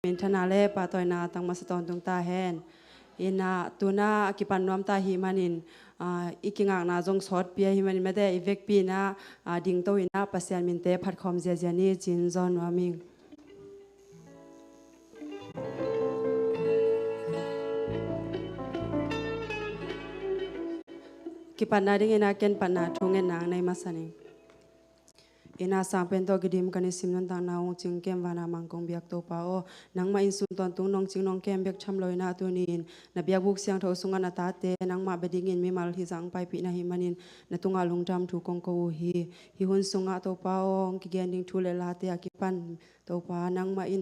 min thana le pa toina tang maston tung ta hen ina tuna kipan nom ta hi manin ikinga na jong sot pia hi manin mede ivek pi na ding to ina pasian min te phat khom je jani chin zon waming kipan na ding ina ken panna thungen nang nai masani ina sampen to gidim kani simnon tang naung ching kem wana mangkong biak to pao nang ma insun ton tung nong ching nong kem bek cham loina tunin na biak buk siang tho sunga na ta te nang ma beding in mi mal hi jang pai pi na hi manin na tunga lungtam thu kong ko hi hun sunga to pao ki gending thu le la te akipan to pa nang ma in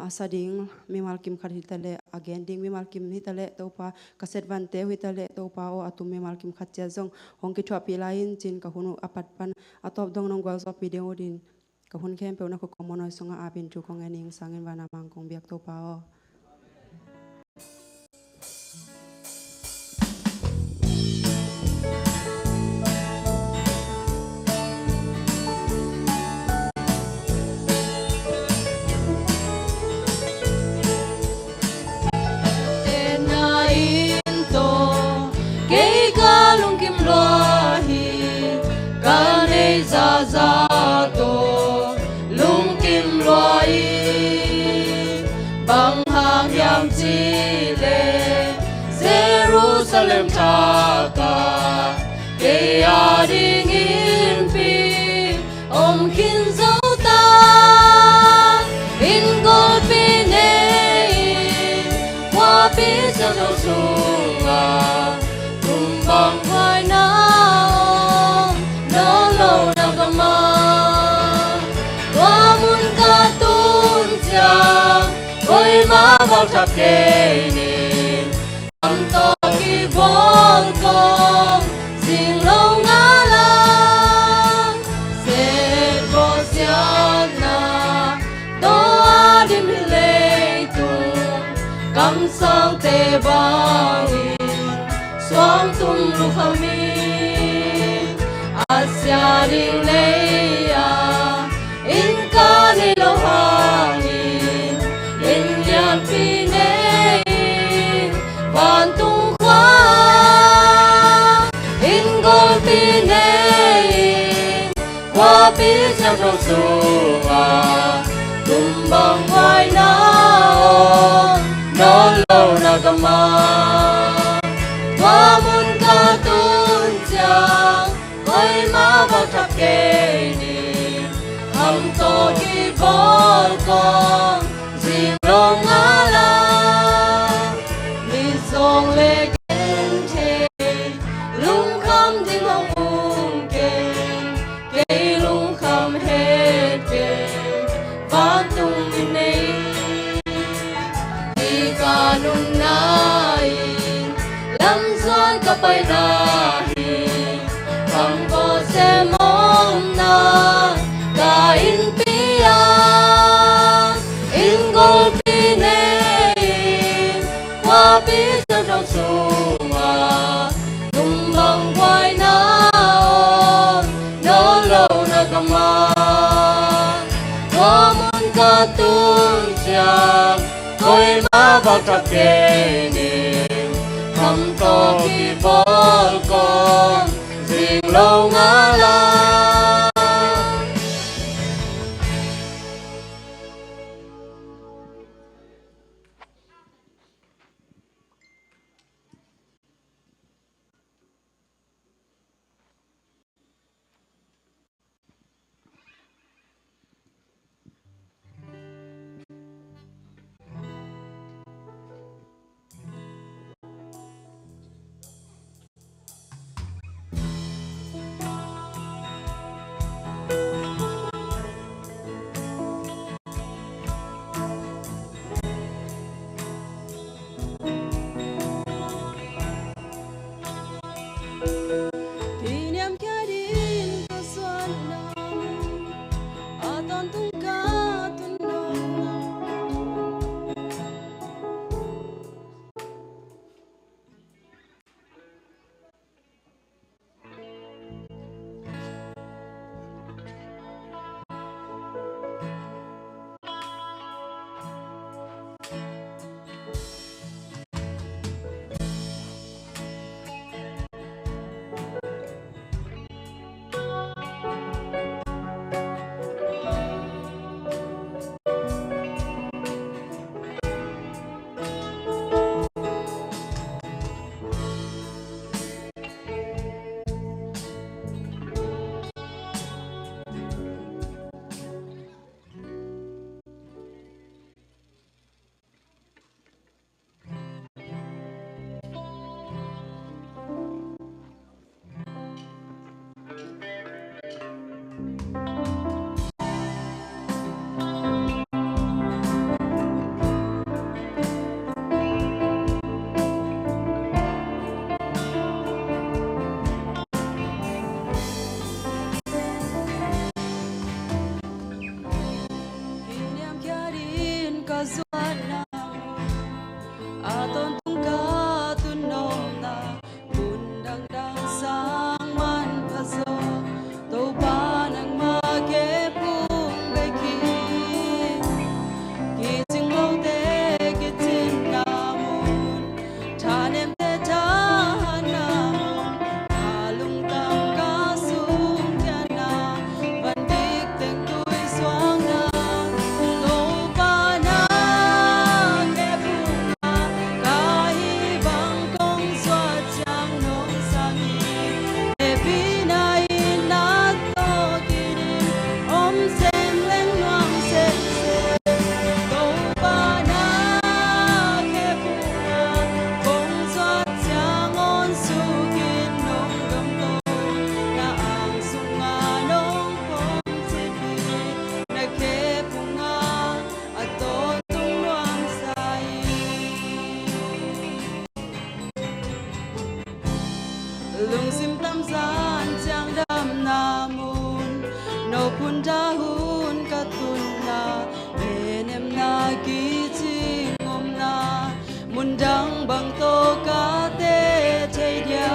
asading mi mal kim khar hi tale agending mi mal kim hi tale to pa kaset van te hi tale to pao atum mi mal kim khat cha jong hong ki thwa pi lain chin ka hunu apat pan atop dong nong gwal so video din ka hun khem pe na ko monoi songa apin chu kong aning sangin wana mang kong biak to pao Jerusalem taka ke ading in pi om kin dấu ta in god pi nei qua pi sa dấu sunga kumbang vai na no lo na kama qua mun ka tun cha oi ma vào thap ke ni am to ki bon kom sing long ala se bo siana to adim le tu kam sang te bangi swam tum lu khami asya ding le ya in ka ni lo hangi in yan pi van tung khoa in gol pi nei qua pi cha rau sunga tumbang vai na no lo na kama qua mun ka tun chang oi ma va thap ke ni ham to ki bol kong jing long ala song le ken te lung kham ding hong ung ken ke lung kham het ke van tung in nei di ka nun nai lam son ka pai na hi kham ko se mong na ka in pia in gol pi nei qua pi trong sunga tumbang vai na no lo na kama qua mun ka tun chang koi ma vào thap ke ni tham to ki bol kon jing lo ngala no punja hun katuna enem na ki om na mundang bang to ka te chei dia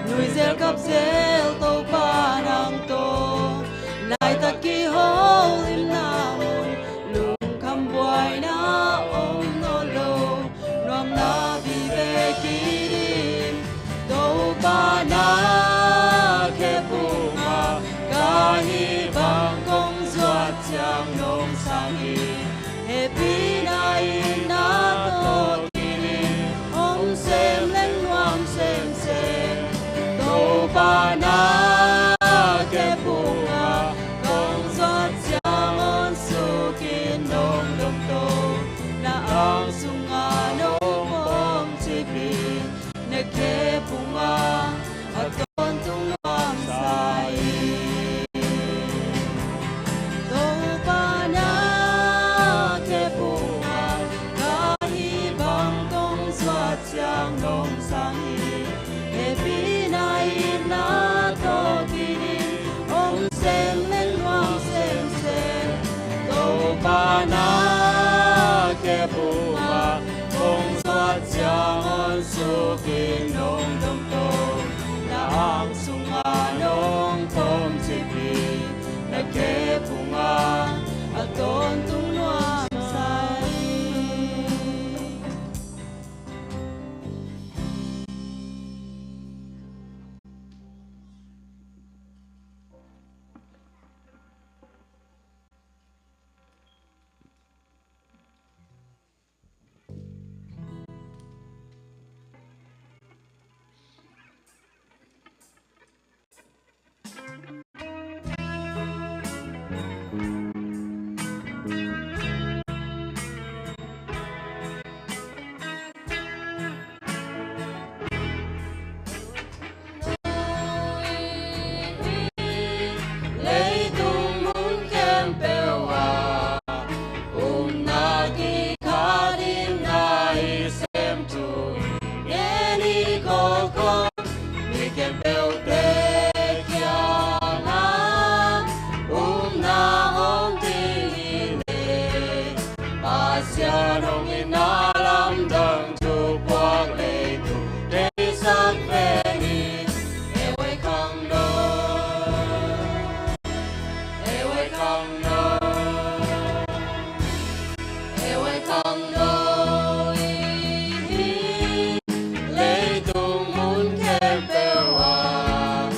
nuôi zel cặp zel to pa nang to nai ta ki ho lim na mun lung kham boy na om no lo nom na vi ve ki dim to pa na ke bunga ka hi bang kong suat chang nong sang hi he pi na in na to ki om sem len nuam sem sem to pa na ke bunga kong suat chang on su ki nong dom to na ang sunga nong om chi pi ne ke bunga aton tung nuam sai to pa na ke bunga ka hi bang kong suat chang nong sang hi he pi na in na to ki ni om sem len nuam sem sem to pa na ke bunga kong suat chang on su ki nong dom to na ang sunga nong tom chi pi na ke bunga aton tung nuam sai lấy tung muốn kem bèo à na ki kha dim nai xem tu nghe đi có mi kem bèo te kia na na hong ti le ba sia nong in na lam dang chu quang le tu để sắc về đi e wei khang no Ewe Khangno lấy tung muốn kem bèo à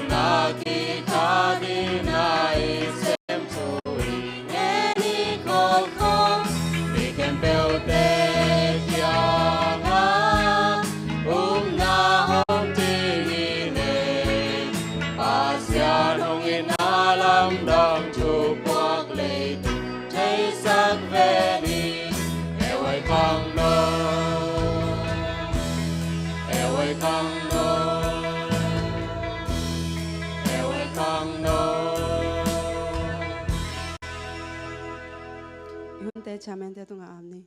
na ki kha đi nai xem thui nghe đi khó vì kem bèo te kia na hong ti ni le ba sia nong in na lam dang chu quang le tu thấy sắc về đi Ewe Khangno Ewe Khangno Ewe Khangno Yun te chamen te tunga amni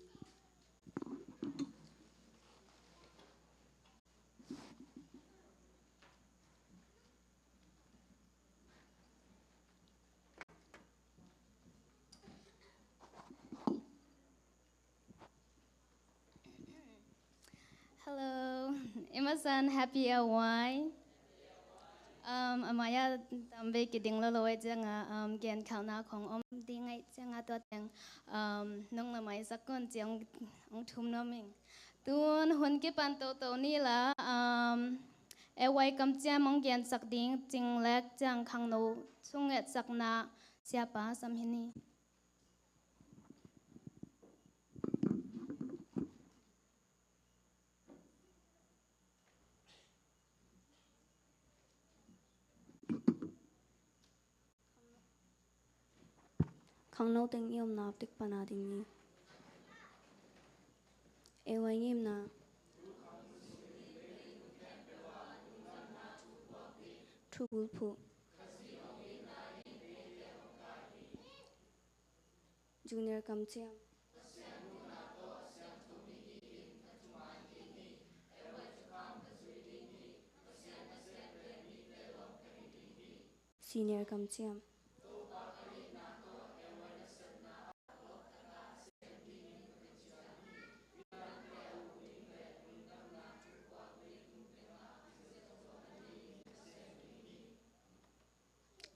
Hello, Emerson, happy away. Amaya tambe kiding loloy janga gen khana khong dingai janga to teng nong na mai sakon jang thum noming tun hun ki pan to ni la away kam cha mong gen sak ding jing lek jang khangno chunget sakna siapa samhini Khangno teng yom na tik pana ding ni ewai ngim na thubul phu junior kamchiam senior kam chiam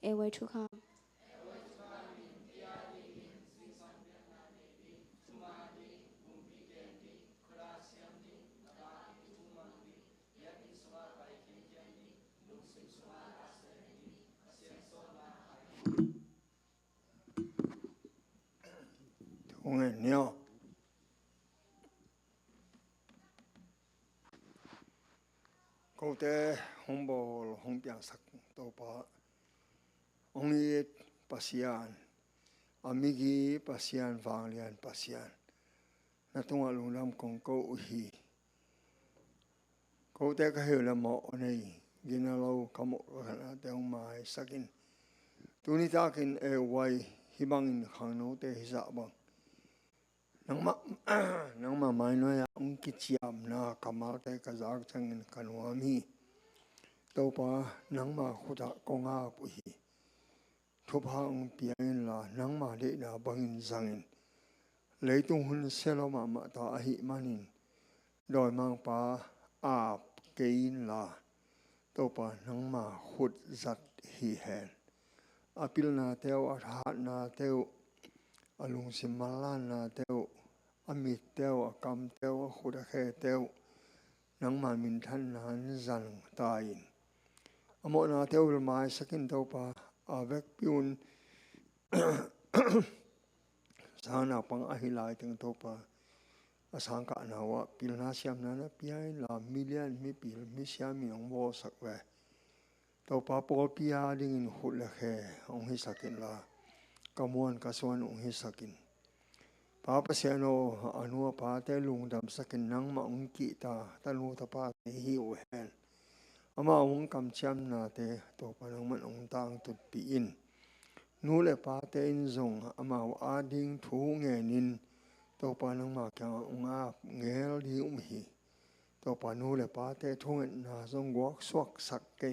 ewai thu kham Nghe nhiều câu tế không bồ không biang sắc tàu ba ông ấy pasian amigi pasian vang lian pasian na tung alung lam kong câu hi câu tế cái hiểu là mỏ này gina lâu kamo kana te ông mai sakin tu ni ta kin e wai hi bangin khangno te hi za bang nang ma mai no ya ong kichiam na kamal te kazak changin kanwami tàu ba nang ma khuda konga pu hi thu pa ong pian la nang ma le na bangin zangin leitung hun seloma ma ta hi manin doi mang pa a kein la tàu ba nang ma khut zat hi hen apil na teo at na teo alung simalan na teo amit teo akam teo khuda khe teo nang ma min than nan zan tain amo na teo mai sakin tàu ba avec piun sana pang ahilai teng tàu ba asang ka na wa pil na siam na piai la million mi pil mi siam mi ong wo sak we tàu ba pol pia ding in hut le khe ong hi sakin la kamuan kaswan ong hi sakin pa pa siano anua pa te lung dam sakin nang ma ong ki ta lu ta pa hi u hen ama ong kam cham na te to pa nang man ong tang tut pi in nu le pa te in zong ama a ding thu nge nin to pa nang ma kya ong a ngel di hi to pa nu le pa te thung na zong gok swak sak ke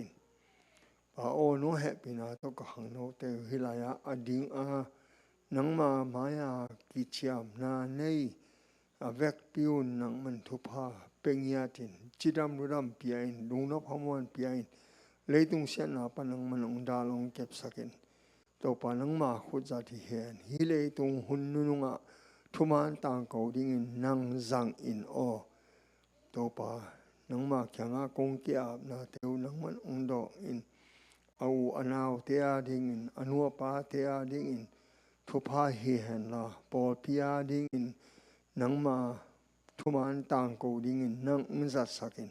pa o no he pi na to ka hang no te hilaya a ding a nang ma maya ki chiam na nei avec piun nang man thu pa pengyatin chidam rudam piain lungno phamon piain leitung sian na panang manong dalong kep sakin to panang ma khut za thi hen hi leitung hun nunga thuman tang ko ding in nang zang in o to pa nang ma kyanga kong kya na teu nang man ong do in au anau te a ding in anua pa te a ding in thu pa hi hen la pol pia ding in nang ma thuman tang ko ding in nang zat sakin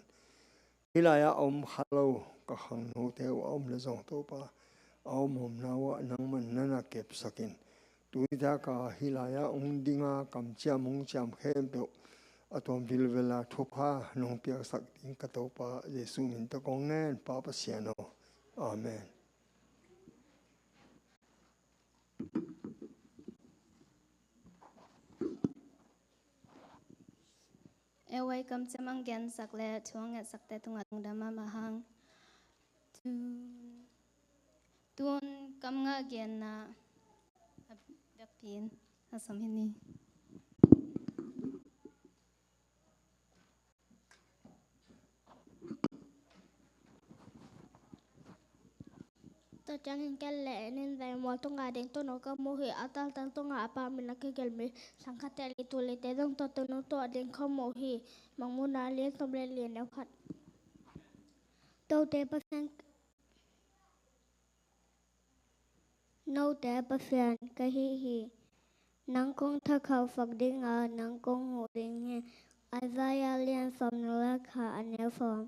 hilaya om khalo ka hang no te om le zong to pa om hom na wa nang man nana kep sakin tu ta ka hilaya ong dinga kam cham ong cham khem pe atom vilvela thupa nong pia sak ding ka to pa yesu min to kong ngen pa pa siano amen ewai kam chamang gen sakle chuang e sakte tunga tungdama mahang tun kam nga gen na dapin asam hini ta chẳng hình cái lệ nên về mùa tung ngà đến tôi nó có mô hi atal tan tung ngà pa mình là cái gel mi sang khát tele tu lệ tế dong tôi nó tôi đến không mô hi mong muốn nói liên tâm lên liền nếu khát đâu tế bác sang nâu tế bác sang cái hi nắng công thắc khẩu phật đinh ở nắng công ngủ đinh nghe Isaiah liên phẩm nó là khả anh nếu phẩm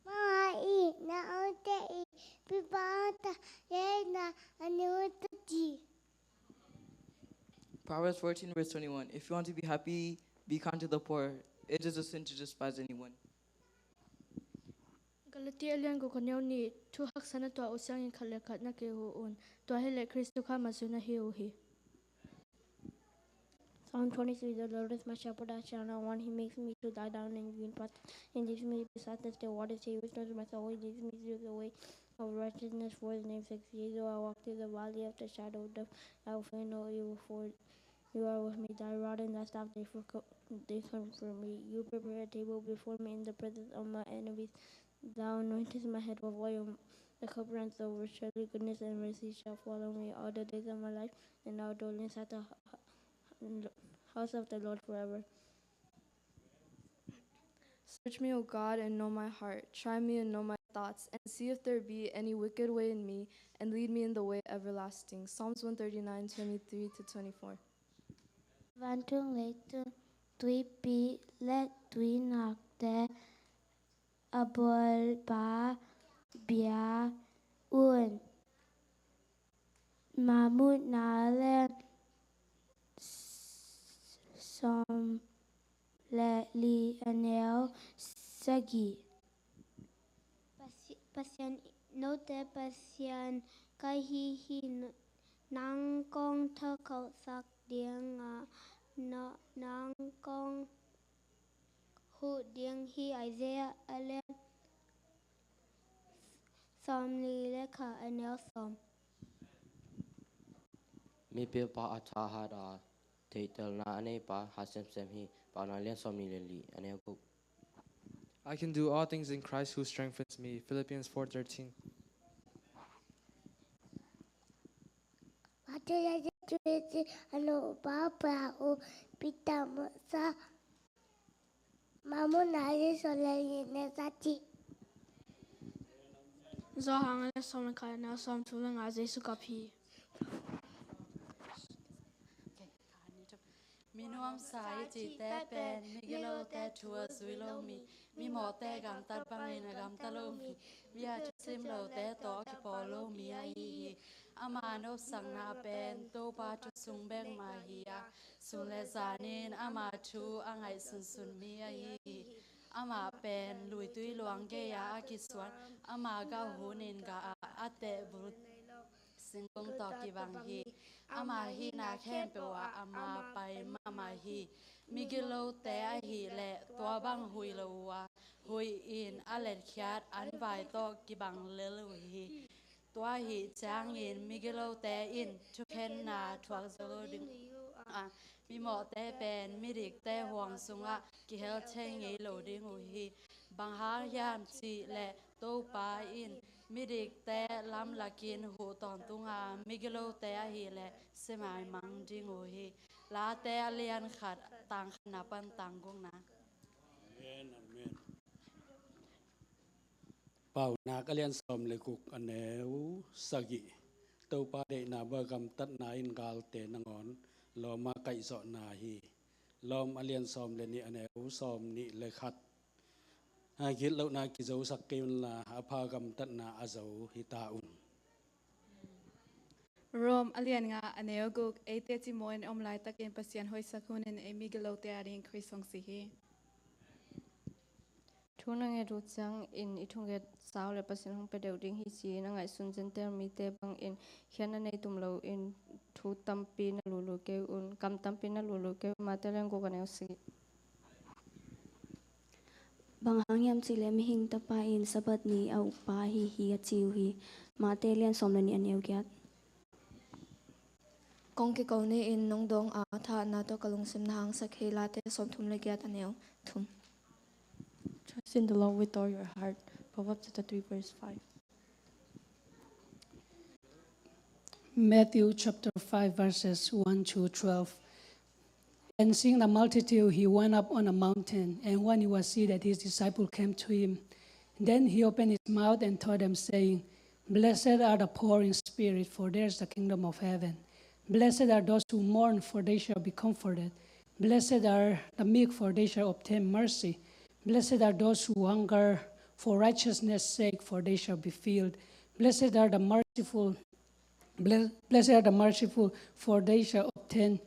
Mai na ote pipata yena anuti. Proverbs 14, verse 21. If you want to be happy, be kind to the poor. It is a sin to despise anyone. Galatia lian ko kanyaw ni tu hak sana tua usyang in khalekat na ke huun tua hele Kristo ka masuna hiu hi. Psalm 23, the Lord is my shepherd, I shall not want. He makes me to lie down in green pastures. He leads me beside the still waters. He restores my soul. He leads me through the way of righteousness for his name's sake. Yea, though I walk through the valley of the shadow of death, I will fear no evil, for you are with me. Thy rod and thy staff, they comfort me. You prepare a table before me in the presence of my enemies. Thou anointest my head with oil. The cup runs over. Surely goodness and mercy shall follow me all the days of my life, and I will dwell inside the house of the Lord forever. Search me, O God, and know my heart. Try me and know my thoughts, and see if there be any wicked way in me, and lead me in the way everlasting. Psalms 139:23-24. Van thương lấy tương tuy bị let tuy nạc te abol ba bia uôn mà mu na lên som le li anel sagi pasien nô te pasien kai hi nang con thơ khẩu sắc điên nang con hu điên hi Isaiah alen som li le kha anel som mi pe pa acha ha da theitel na ane pa hasem sem hi pa na lian som ni le li ane ku I can do all things in Christ who strengthens me. Philippians 4:13. Matulad tuwiti ano papa o pita mo sa mamunali solay na sati. Do hàng lên som khai na som thu lang a Jesu kapi. Mi nuam sai chỉ té pen mi gelo té chua suy lo mi mò té gam tar bang ina gam ta lo mi a sim lo té to ki po lo mi a hi ama no sang na pen to pa chu sung beng ma hi a sun le zanin ama chu angai sun mi a hi ama pen lui tui luang ge ya ki swan ama ga hunin ga ate burut singkong to ki bang hi ama hi na khem pe wa ama pai mama hi migilo te a hi le to bang hui lo wa hui in alet khyat an vai to ki bang le lu hi to hi chang in migilo te in chu khen na thuak zolo ding mi mo te pen mi rik te huang sunga ki hel cheng ei lo ding u hi bang har yam chi le to pa in mi rik te lam lakin hu ton tunga migilo te a hi le semai mang ding u hi la te alian khat tang khna pan tang gong na amen amen pau na ka lian som le kuk aneu sagi to pa de na ba gam tat na in gal te nangon lo ma kai so na hi lom alian som le ni aneu som ni le khat ha git lo na ki zo sak ke la apha gam tat na azo hi ta un Rom alian nga aneo guk ate ti moin omlai takin pasien hoi sakunin emigelo te aring krisong si hi Thunang e ruchang in ithunget saw le pasin hong pedeu ding hi si na ngai sun jen ter mi te bang in khian nei tum lo in thu tampi na lulu ke un kam tampi na lulu ke ma te leng go kaneu si Bang hang yam chi le mi hing ta pa in sabat ni au pa hi chiu hi ma te lian som le ni an eu gyat kong ke ko ne in nong dong a tha na to kalung sim na hang sakhe la te som thum le gyat aneu thum Trust in the Lord with all your heart. Proverbs 3:5. Matthew chapter 5 verses 1-12. And seeing the multitude, he went up on a mountain, and when he was seated, his disciples came to him. Then he opened his mouth and taught them, saying, Blessed are the poor in spirit, for theirs is the kingdom of heaven. Blessed are those who mourn, for they shall be comforted. Blessed are the meek, for they shall obtain mercy. Blessed are those who hunger for righteousness' sake, for they shall be filled. Blessed are the merciful, for they shall obtain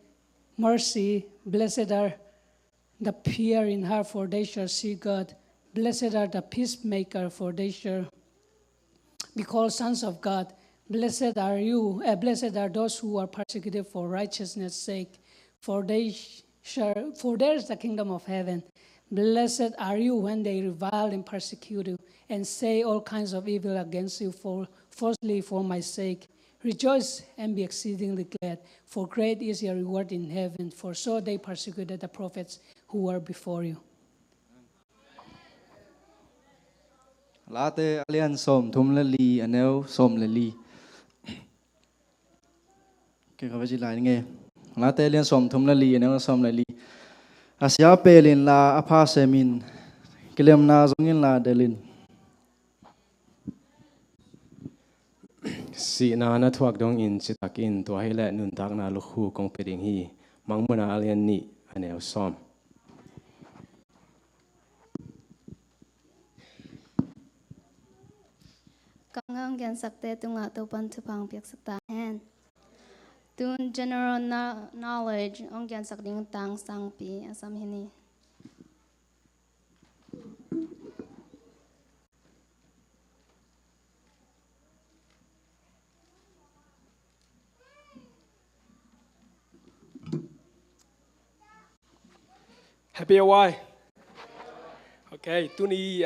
mercy. Blessed are the pure in heart, for they shall see God. Blessed are the peacemaker, for they shall be called sons of God. Blessed are those who are persecuted for righteousness' sake, for theirs the kingdom of heaven. Blessed are you when they revile and persecute you, and say all kinds of evil against you falsely for my sake. Rejoice and be exceedingly glad, for great is your reward in heaven, for so they persecuted the prophets who were before you. Late alian som thum la li anel som la li. Cái cái gì lại nghe. Late alian som thum la li anel som la li. Asia pelin la apa semin. Kelem na zongin la delin. Si na na thuak dong in si takin to hai la nun tak na lu khu kong peding hi mangmuna alian ni anel som. Kang ang gen sakte tunga to pan tu pang piak sakta hen. Tun general knowledge ang gen sakding tang sang pi asam hini. Happy why? Okay, tuni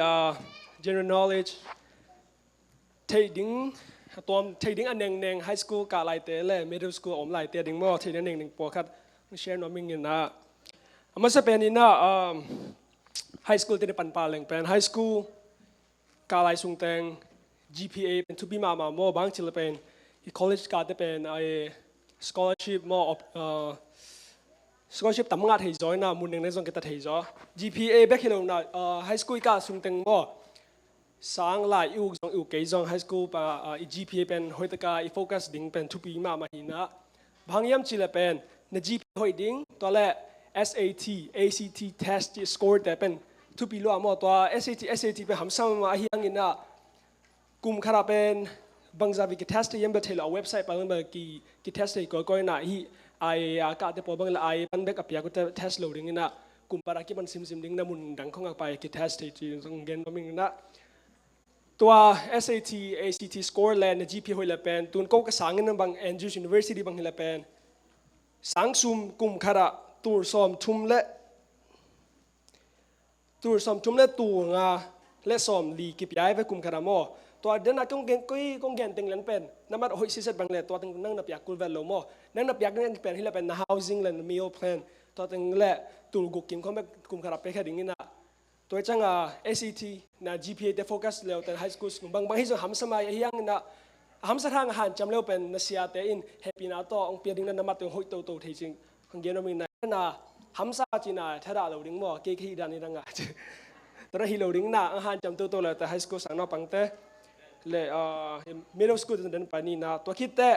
general knowledge. Trading aneng high school ka lai te le middle school om lai te ding mo trading aneng po khat share no ming na ama sa pen ina high school te pan pa leng pen high school ka lai sung teng GPA pen to be ma mo bang chil pen college ka te pen ai scholarship mo scholarship tam nga thei join na mun neng ne jong ke ta thei jo GPA back hello na high school ka sung teng mo sang lai u jong u ke jong high school pa GPA pen hoi ta ka focus ding pen to pi ma hina bhangyam chile pen na GPA hoi ding to le SAT ACT test score te pen to pi lo mo to SAT pe ham sam ma hiang ina kum khara pen bangza bi ke test yem be thela website pa ba ki test ko ko na hi ai ka te po bang la ai pan back up ya ko test loading ina kum para ki ban sim ding na mun dang khong pa ki test ti jong gen no ming naตัว SAT ACT score แลน GPA หอยละเป็นตุนก็กระสังเงินบาง Andrews University บางละเป็นสังซุมกุมขระตัวซ้อมทุมและตัวงาและซ้อมลีกิบย้ายไปกุมขระมอตัวเดินนักกงเกนเต็งเล่นเป็นน้ำมันหอยซิเซตบางละตัวตึงนั่งนับยากุลเวลโลมอนั่งนับยานั่งเป็นที่ละเป็น housing และ meal plan ตัวตึงและตัวกุกิมเขาไม่กุมขระไปแค่ดิ่งนี่นะตัวจังSAT นะ GPA แต่โฟกัสเร็วแต่ high school บางที่จะหำสมัยยังนะหำสถานอาหารจำเร็วเป็นนักเสียแต่อิน happy นะต่อองเปียดิ้งนั้นมาตัวหอยโตที่จริงของเกณฑ์มีนะหำสาจีน่ะถ้าเราดิ้งมั่วเกย์ด้านนี้ดังตอนนั้นฮิโลดิ้งนะอาหารจำโตเลยแต่ high school สั่งนอปังแต่เลย middle school จะเดินไปนี่นะตัวคิดแต่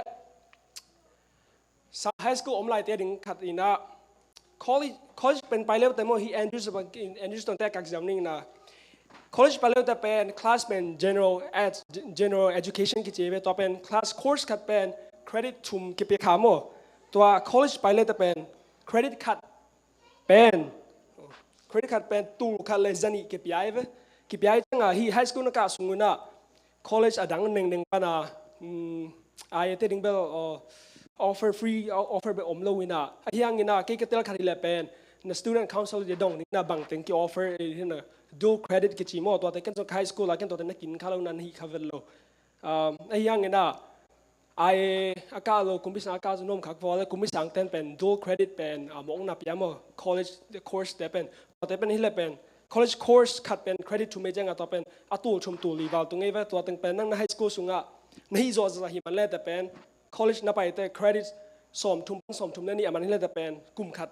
สั่ง high school อมไลน์แต่ดิ้งขัดนี่นะ college เป็นไปแล้วแต่โมฮี Andrews ตอนแต่กักจำนิ่งนะ college ไปแล้วแต่เป็น class เป็น general education กิจเวทต่อเป็น class course ขัดเป็น credit ทุมกิจขามตัว college ไปแล้วแต่เป็น credit ขัดเป็นตู้ขัดเลยจันนี่กิจย้ายจังฮี high school นักการสูงนะ college ดังหนึ่งปนะไอ้เตดิ้งเบลoffer free offer ไปอมโลวินะไอ้ยังนี่นะเกี่ยวกับเรื่องคดีเล่เป็นนะ student council จะดงนี่นะบางทีที่ offer นี่นะ dual credit กิจมอตัวแต่กันจาก high school แล้วกันตัวแต่นักกินข้าวนั้นฮี cover โลไอ้ยังนี่นะไอ้อากาศโลกุมพิสังอากาศนุ่มขักพอแล้วกุมพิสังเต้นเป็น dual credit เป็นมองนับยามอ college course แต่เป็นตัวแต่เป็นฮีเล่เป็น college course ขัดเป็น credit ทุเมจังตัวเป็นตัวชมตัวลีวาลตรงนี้ว่าตัวแต่เป็นนั่งใน high school สูงอ่ะนี่จอจะหิมันเล่แต่เป็นcollege นับไปแต่ credit สมทุมนั่นนี่มันนี่เลยแต่เป็นกลุ่มขัด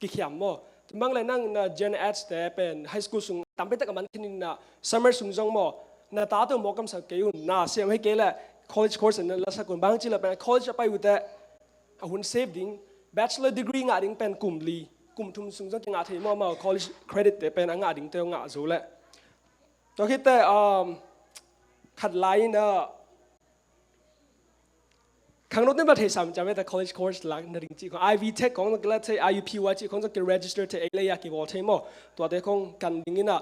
กิจยามมั่วบางเลยนั่งนะ Gen Ed แต่เป็น high school สูงตามไปแต่กับมันที่นี่นะ summer สูงจังมั่วนะตาตัวมั่วกำสักเกี่ยวนะเสียงให้เกี่ยวแหละ college course นั่นละสักคนบางทีเราเป็น college ไปอยู่แต่หุ่น save ดิ้ง bachelor degree งาดิ้งเป็นกลุ่มลีกลุ่มทุนสูงจังงาที่มั่ว college credit แต่เป็นงาดิ้งเท่างาสูงแหละตัวคิดแต่ขัดไลน์นะข้างนอกนี่มาเทสามจำไว้แต่ college course หลังนั่นจริงๆของ Ivy Tech ของนักเรียนที่ IUP ว่าที่ของจะเกี่ยว register ที่อะไรอยากกี่วอลที่มั่วตัวเด็กของกันดิ้งนี่นะ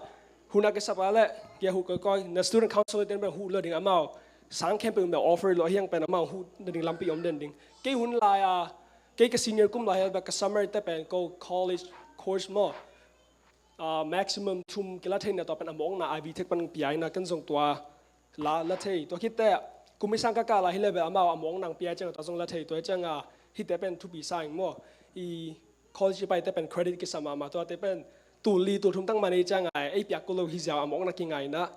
หุ่นนักศึกษาเลยเกี่ยวกับก้อยใน student council เดินไปหุ่นเลยดิ้งอามาสังเข้มเป็นแบบ offer เลยยังเป็นอามาหุ่นดิ้งลำปีอมเดินดิ้งกี่หุ่นลาย cái senior cũng lại là cái summer tập bên go college course mo maximum thum cái là thế này tập bên among na Ivy Tech bên pi na kan zong tua la thế tua khít te cũng mới sang cái là hele be amao among nang pi chang tua zong la thế tua chang hit tập bên thu pi sang mo i collegeไปtập bên credit cái sama ma tua tập bên tu li tu thum tang mani chang ai pi akolo hi jaw among na ki ngai na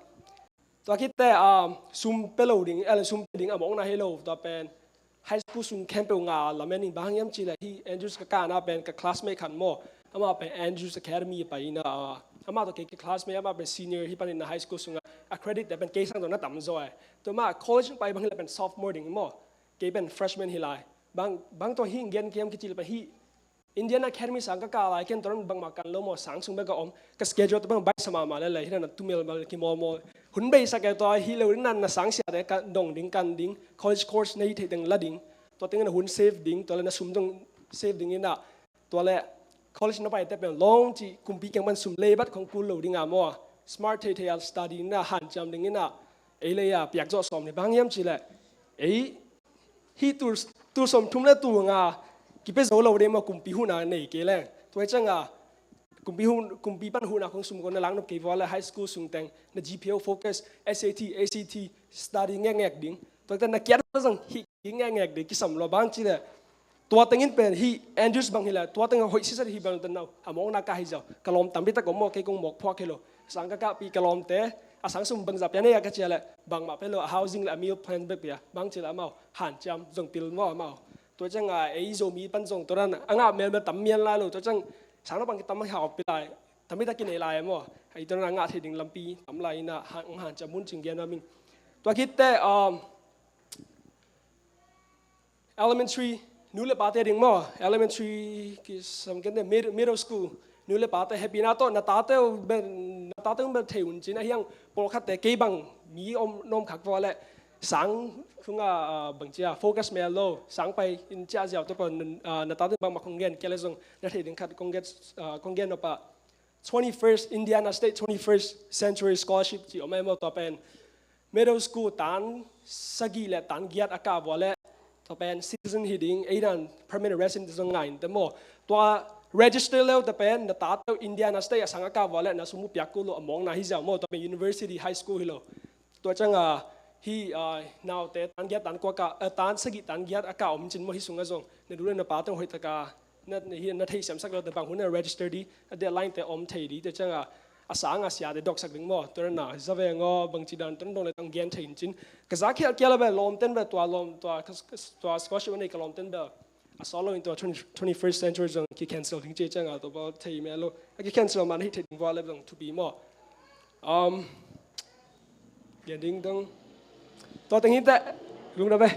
ตัวคิดแต่ซุ่มเปโลดิ้งซุ่มดิ้งมองนะเฮโลตัวเป็นไฮสคูลซุ่มแคมเปญงาแล้วแม่นิ่งบางยามจีเลยที่แอนดรูส์กับการน่ะเป็นกับคลาสเมทขันโมอามาเป็นแอนดรูส์อะคาเดมี่ไปนะอามาตัวเกี่ยวกับคลาสเมทอามาเป็นซีเนียร์ที่ปนินในไฮสคูลซุ่มอะเครดิตแต่เป็นเกย์สังตัวนั้นต่ำจ่อยตัวมาคอลเลจไปบางทีเป็นซอฟต์มอร์ดิ้งโมเกย์เป็นเฟรชแมนฮิไลบางตัวหิ้งเกนเกมกิจเลยไปฮีIndiana Academy สังกัดการอะไรกันตอนนั้นบางมากันแล้วมอสังสุงเบกอมกับสเกจตัวบางใบสมามาเลยที่นั่นตุ้มเมลมาคิมอมหุ่นใบสักตัวฮีเลวนั่นน่ะสังเสียแต่กันดงดิ้งกันดิ้ง college course ในที่ถึงละดิ้งตัวติ้งนั่นหุ่นเซฟดิ้งตัวนั้นสุ่มตรงเซฟดิ้งนี่น่ะตัวแหละ college นั่นไปแต่เป็นลองจีกุมปีกันมันสุ่มเลบัดของกูเลวดิ้งอ่ะมั่ว smart เทียล study น่ะหันจำดิ้งนี่น่ะเอเลยอ่ะเปียกจ่อสอมในบางยามจีแหละฮีตัวสมทุ่มแล้วตัวงากิเปโซเราเดมากุมปีหุ่นในเกล้งตัวจังกุมปีปันหุ่นของสมคนในหลังนบเกวอลไฮสคูลสุงแตงใน GPA focus SAT ACT study แง่ๆดิ้งตัวแต่นักเรียนก็ต้องฮิแง่ๆดิ้งกิสำรบางทีเลยตัวตั้งยินเป็นฮิแอนดรูส์บางทีเลยตัวตั้งหอยซิสฮิบางตันเอาหามองนักการฮิเจ้ากลอมตั้มพิตะกมอเกกงหมกพวกเฮโลสังกัดปีกลอมเตะสังสมบังจับยันเนี่ยก็เจอเลยบางมาเป็นโล housing และ meal plan แบบเนี้ยบางทีละเมาหันจำส่งปิลมั่วเมาตัวจังไอ้โซมีปันส่งตัวนั้นอ่ะเมลตั้มเมียนลายลูตัวจังสังเราบางทีตั้มไม่หอบไปได้ตั้มไม่ได้กินอะไรมั่วไอ้ตัวนั้นที่ดิ่งลำปีตั้มลายน่ะหันจำมุ่งจึงเกียนว่ามิงตัวคิดแต่elementary นู่นเลยปาเตดิ่งมั่ว elementary คือสมัยนั้น middle school นู่นเลยปาเต happy นะตัวนาตาเต้เป็นเทวันจีนไอ้ยังโปรคัดแต่เก็บังมีอมนมขักวอลเลยสังคุงบางทีโฟกัสเมลโลสังไปอินเจ้าเจ้าตัวเป็นนาตาเต้บางมาคงเงินแกเลยส่งนาทีดิ่งขัดคงเงินออกไป 21st Indiana State 21st Century Scholarship ที่ออกมาเมื่อตัวเป็น middle school ตันสกีและตันเกียรติอากาศวอลเลยตัวเป็น citizen ที่ดิ่งไอ้นั่น permanent resident ตรงไหนแต่โมตัวregister แล้วแต่เป็นนาตาเต้ Indiana State สังกัดวอลเลยนะสมมุติอยากกูรู้มองนะฮิจามอตัวเป็น University High School ฮิโลตัวจังฮีนาวเตตันเกียรตันกว่ากะตันสกิตันเกียรอากาศอมจินมหิสุงกะจงในดูเรื่องนาปาต้องหอยตะกานั่นฮีนั่นที่สำสักเราแต่บางคนเนี่ย register ดีเดลไลน์แต่อมเทดีแต่จังอาสางอาเซียเดดอกสักดึงมอตัวนั้นน่ะจะเป็นงอบางทีดันต้นตรงเลยต้องเกียรถินจินกะซักเขียนเกี่ยวกับลมเต้นแบบตัวสกอชวันนี้กะลมเต้นแบบSolo into 21st century zone ki cancel thing che changa to ba thei me lo ki cancel man hi thei wa le bang to be mo gen ding dong to teng hin ta lung da be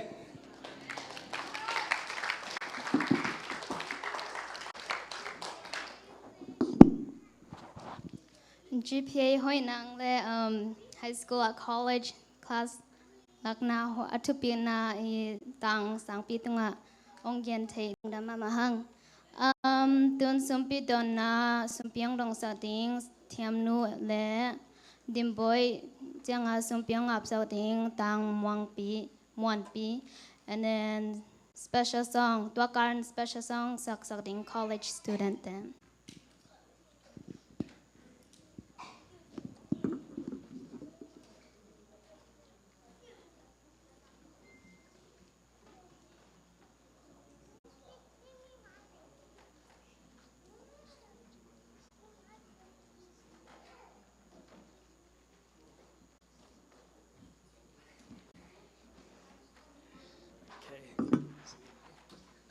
GPA hoi nang le high school at college class lakna ho atupina I tang sang pi tunga ong gen thei da ma ma hang tun sumpi don na sumpiang dong sa ting thiam nu le dim boy changa sumpiang ap sa ting tang muan pi and then special song tua current special song sak ting college student then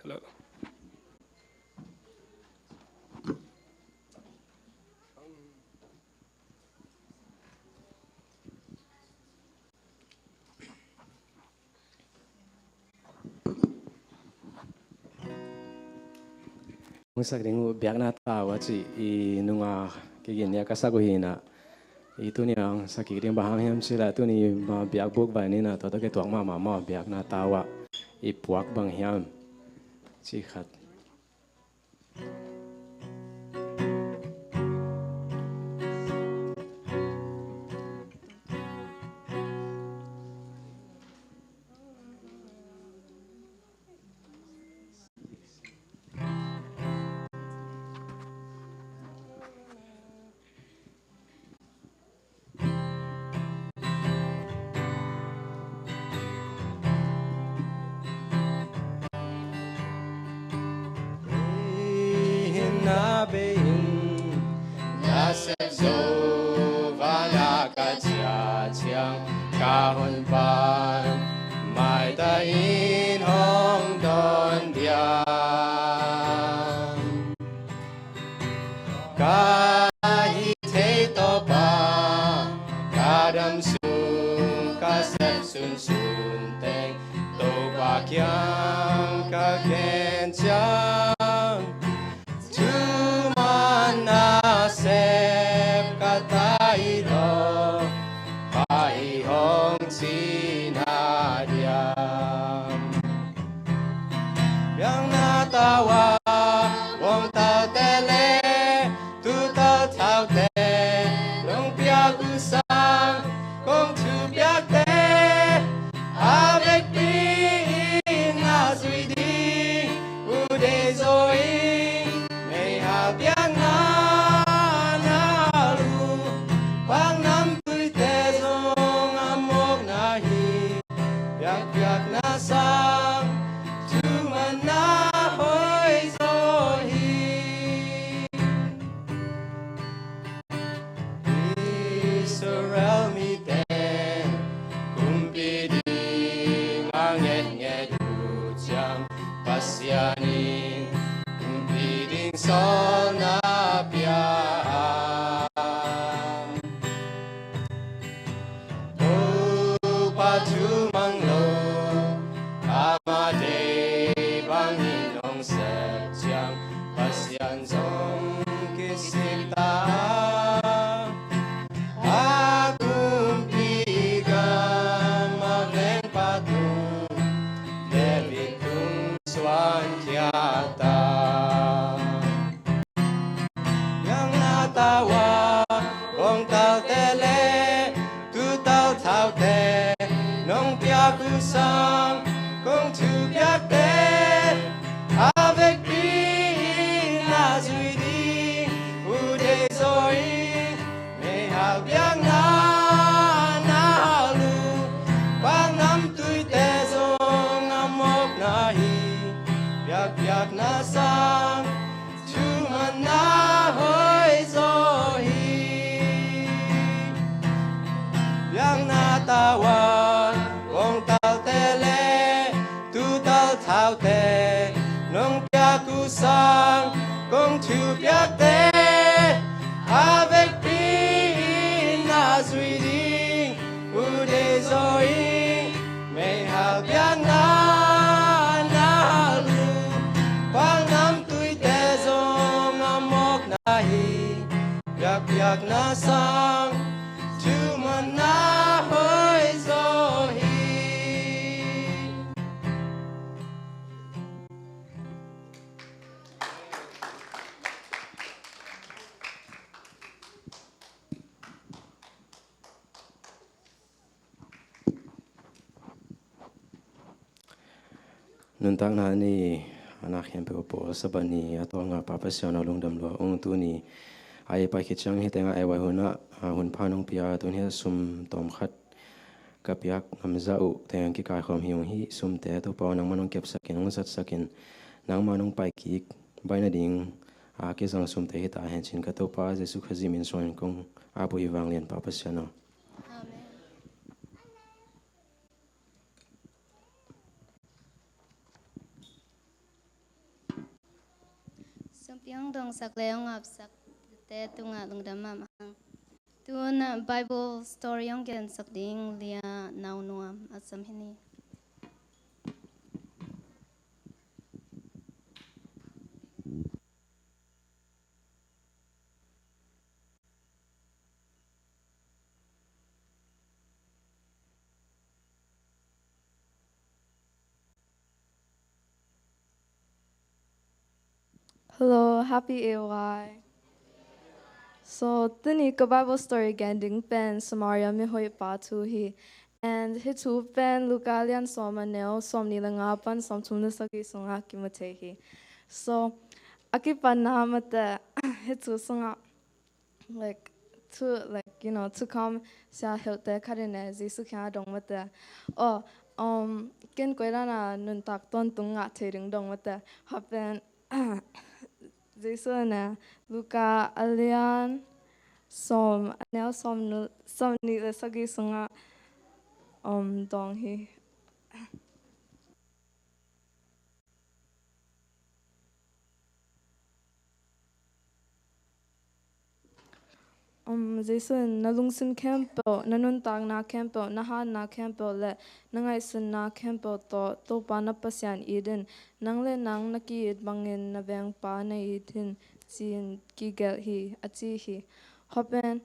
Hello. Musak ringu biak na tawa ci I nunga kigin ya kasaguhina itu ni ang sakit yang bahang yang sila tu ni ma biak buk ba ni na to ke tuang ma biak na tawa I puak bang hiam ci khat being na sep zo vana ka chia chiang ka hun ban mai ta in hong don dia ka hi te to pa ka dam sun ka sep sun sun teng to ba kyang ka ken chang tu mana sep ka tai lo pai hong chi na dia yang na ta wa wong ta te le tu ta thao te long pia ku sang kong tu pia te avec lui na sui di u de zoi mei ha pia na na lu pang nam tui te zong amok na hi piak piak na sang tu man na hoi zo hi Israel mi ten kumpi di nganget nget ujang pasiani kumpi ding sol na pia patu manglo amade bangin dong sejang pasian zong kisita akum pigan maveng patu devi tung swan kiata yang natawa bong tao tele tu tao thao te nong pia ku sang kong tu pia te avec lui na zui di u de zoi me ha biang na na lu bang nam tui te zong amok na hi piak piak na sang tu man na hoi zo hi yang na tawan wong tao te le tu tao thao te nong pia ku sang kong tu pia te avec lui na zui di u de zoi mei ha biang na na lu pang nam tui te zong amok na hi piak piak na sang tu man na hoi zo hi nun tang na ni anak yang pe sabani atau nga papasya na lungdam lo ong tu ni ai pa kichang hi tenga ai wa huna hun phanong pia tu ni sum tom khat ka piak amza u teng ki ka khom hiung hi sum te to pa nang manong kep sakin ong sat sakin nang manong pai ki baina ding a ke sang sum te hi ta hen chin ka to pa jesu khazi min soin kong abu hi wang lian papasya no Sampiang dong sak leong ap sak te tunga lungdam mama tun Bible story yang gen sak ding lia nau nuam asam hini Hello, happy AOI. So, tini ka Bible story gending pen Samaria mi hoi pa tu hi. And hitu pen Lukalian soma neo som ni langapan som tumna saki sunga ki matehi. So, aki panamata hitu sunga like to come sa helte karine zisu kya dong mata. Oh, ken koira na nun tak ton tunga tering dong mata. Happen Jason Luca Alian som anel som ni le sagi sunga dong hi Jason nalungsin campo nanun tang na campo nahan na campo le nangai sun na campo to pa na pasyan idin nang le nang naki bangin na bang pa na idin sin ki gel hi achi hi hopen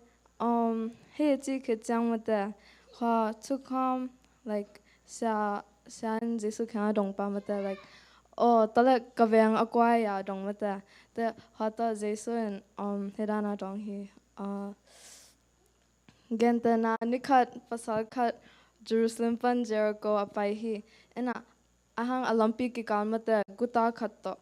he chi ke chang mata ha to come like san Jason ka dong pa mata like tala ka bang akwai ya dong mata te hata Jason hedana dong hi Genta na nikat pasal kat Jerusalem pan Jericho apai hi ena ahang alampi ki kalmate guta khatto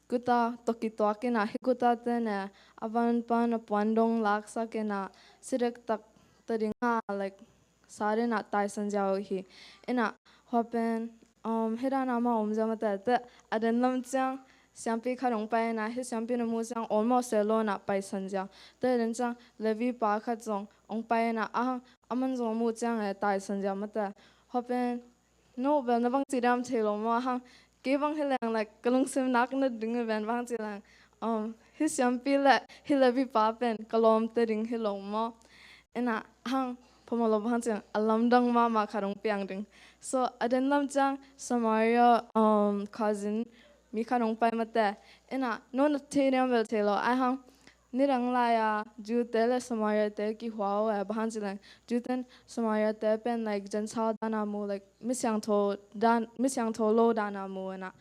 guta toki toake na hikuta tena avan pan apandong laksa ke na sirek tak tadinga like sare na tai sanjao hi ena hopen hera na ma omjamata te adan lamchang Siampi karong pai na hi siampi na musang almost selo na pai sanja te ren chang levi pa khat zong ong pai na aman zong mu chang tai sanja mata hopen no bel na bang tiram thelo ma ke bang helang like kalung sim nak na ding ben bang tilang hi siampi la hi levi pa pen kalom te ding hi long ma ena pamalo bang chang alam dang ma karong piang ding so aden lam chang Samaria cousin mi kanong pai mate ena no na teriam bel telo nirang la ya ju tele Samaria te ki hwao bahan jilang ju ten Samaria te pen like jan sa dana mu like misyang to lo dana mu na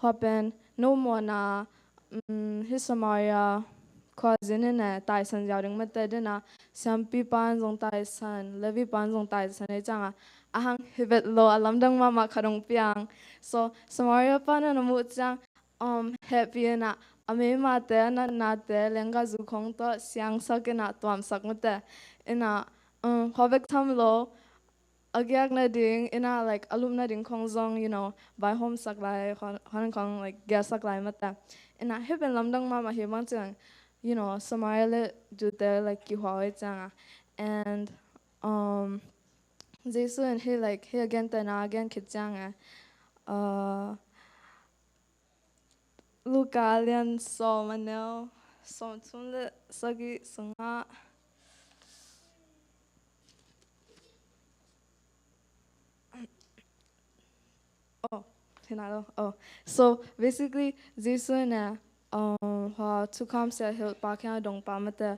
hopen no mo na hi Samaria cousin na tai san jau ding mate dena sampi pan zong tai san levi pan zong tai san e changa hibet lo alam dang ma karong piang so Samaria pan na mu chang happy na ame ma te na te lenga zu khong to siang sak na tuam sak mate ina hobek tham lo agyak na ding ina like alumna ding khong zong by home sak lai han khong like gas sak lai mate ina heben lamdang ma he mang chang Samaria le du te like ki hwa chang and Jason he like he again te na again kit chang Luca lian som anel som chun le sagi sunga so basically Jason ha to come se hil pa kya dong pa mate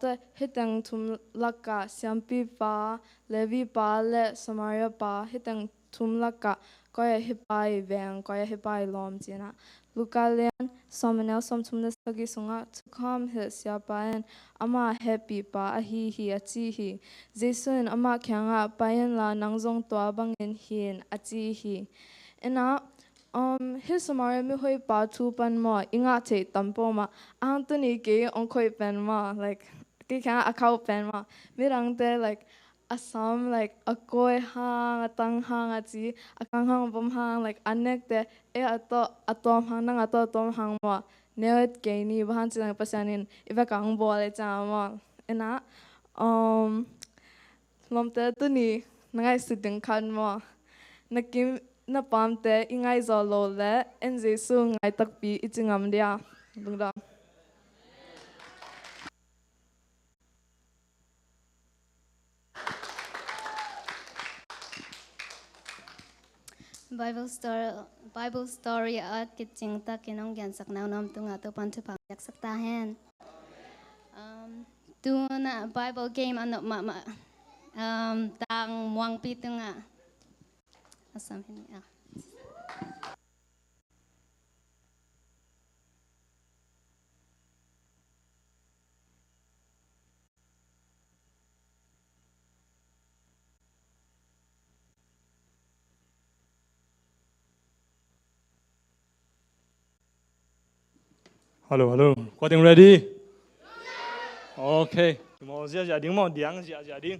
ta hitang tum lakka siampi pa levi pa le Samaria pa hitang tum lakka koya hipai veng koya hipai lom china Luca lian somanel som tum le sagi sunga to come hil sia pa en ama happy pa a hi a chi hi Jason ama kyanga pa en la nangjong to bangin hin a chi hi ena hi Samaria mi hoi pa tu pan mo inga che tampo ma Anthony ke on koi pen ma like ke kya akau pen ma mi rang te like asam like akoi hang atang hang achi akang hang bom hang like anek te atom hang nang atom hang ma newet ke ni bahan chilang pasanin iba kang bo le cha ma ena lom te tu ni nangai siding khan ma nakim na pamte ingai zolo le en Jesu ngai takpi ichingam dia dungda Bible story at kitching ta kinong gyan sak naw nam tunga to pan pang yak sak ta hen tu na Bible game ano ma tang muang pi tunga asam hin Hello, getting ready? Okay. Mo gia đình mo diang gia đình.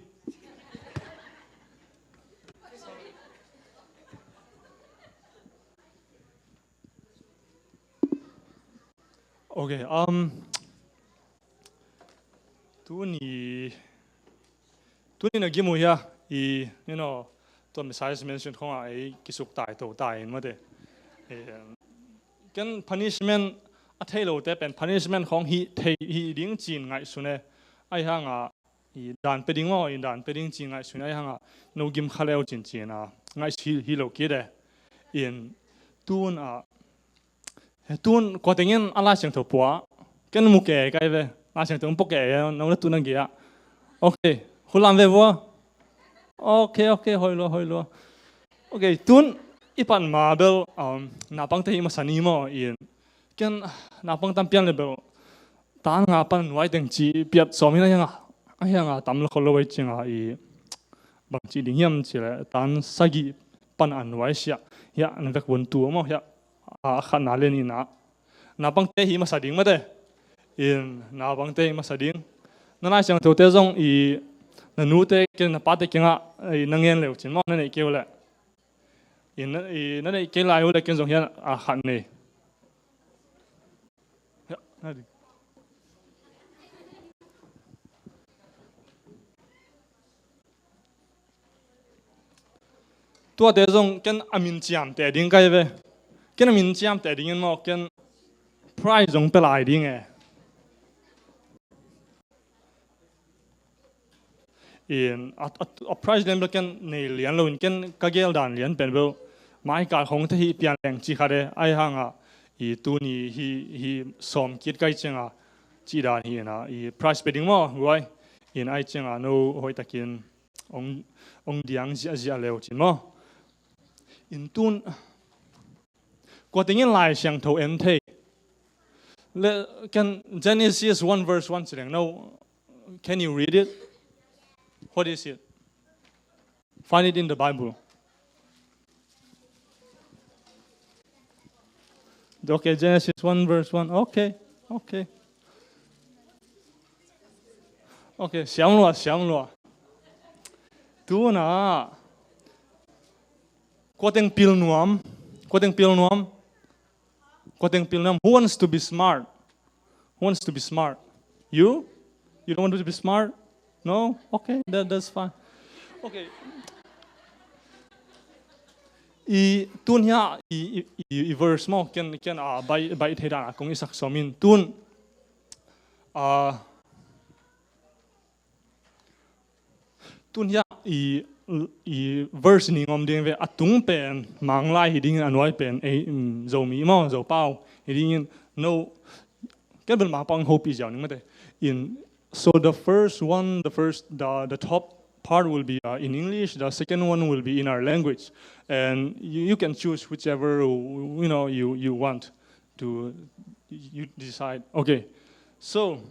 Okay, tu ni nagi mo ya to Messiah mention kong ay kisuk tai to tai mo de. Kan punishment a thelo te pen punishment kong hi ding chin ngai sune ai hanga i dan peding mo in dan peding chin ngai sune ai hanga no gim khaleo chin chin a ngai hi lo ki de in tun ko tengin ala sing tho pua ken mu ke kai ve la sing tong pok ke no na tu na gia okay hulam ve wo okay hoi lo okay tun ipan mabel na pang te ma sani mo in ken na pang tam pian level ta nga pan wai teng chi piat so mi na yang tam lo kholo wai chinga i bang chi ding yam chi le tan sagi pan an wai sia ya an vek won tu mo ya a khan na le ni na pang te hi ma sa ding ma de in na bang te ma sa ding na na chang to te zong i na nu te ken na pa te kinga i na ngen le chin mo na nei keu le in na nei ke lai le ken zong hian a khan nei tua te zong ken amin chiam te ding kai ve ken amin chiam te ding mo ken prize zong pe lai ding in a prize lem ken nei lian lo in ken kagel dan lian pen bo mai ka hong te hi pian leng chi khare ai hanga i tu ni hi som kit kai chenga chi dan hi na i prize pe ding mo ruai in ai chenga no hoi takin ong diang zia leo chin mo in tun ko tingin lai siang tho em the can Genesis 1 verse 1 chileng no can you read it what is it find it in the Bible okay Genesis 1 verse 1 okay xiang lo tu na ko teng pil nuam who wants to be smart you don't want to be smart no okay that's fine okay i tun ya i verse mo ken by the da kong isak somin tun ya i verse ni ngom ding ve atung pen mang lai hi ding anwai pen zomi mo zo pau hi ding no ken bel ma pang hope is yaw in so the top part will be in English, the second one will be in our language, and you can choose whichever you want to you decide. Okay, so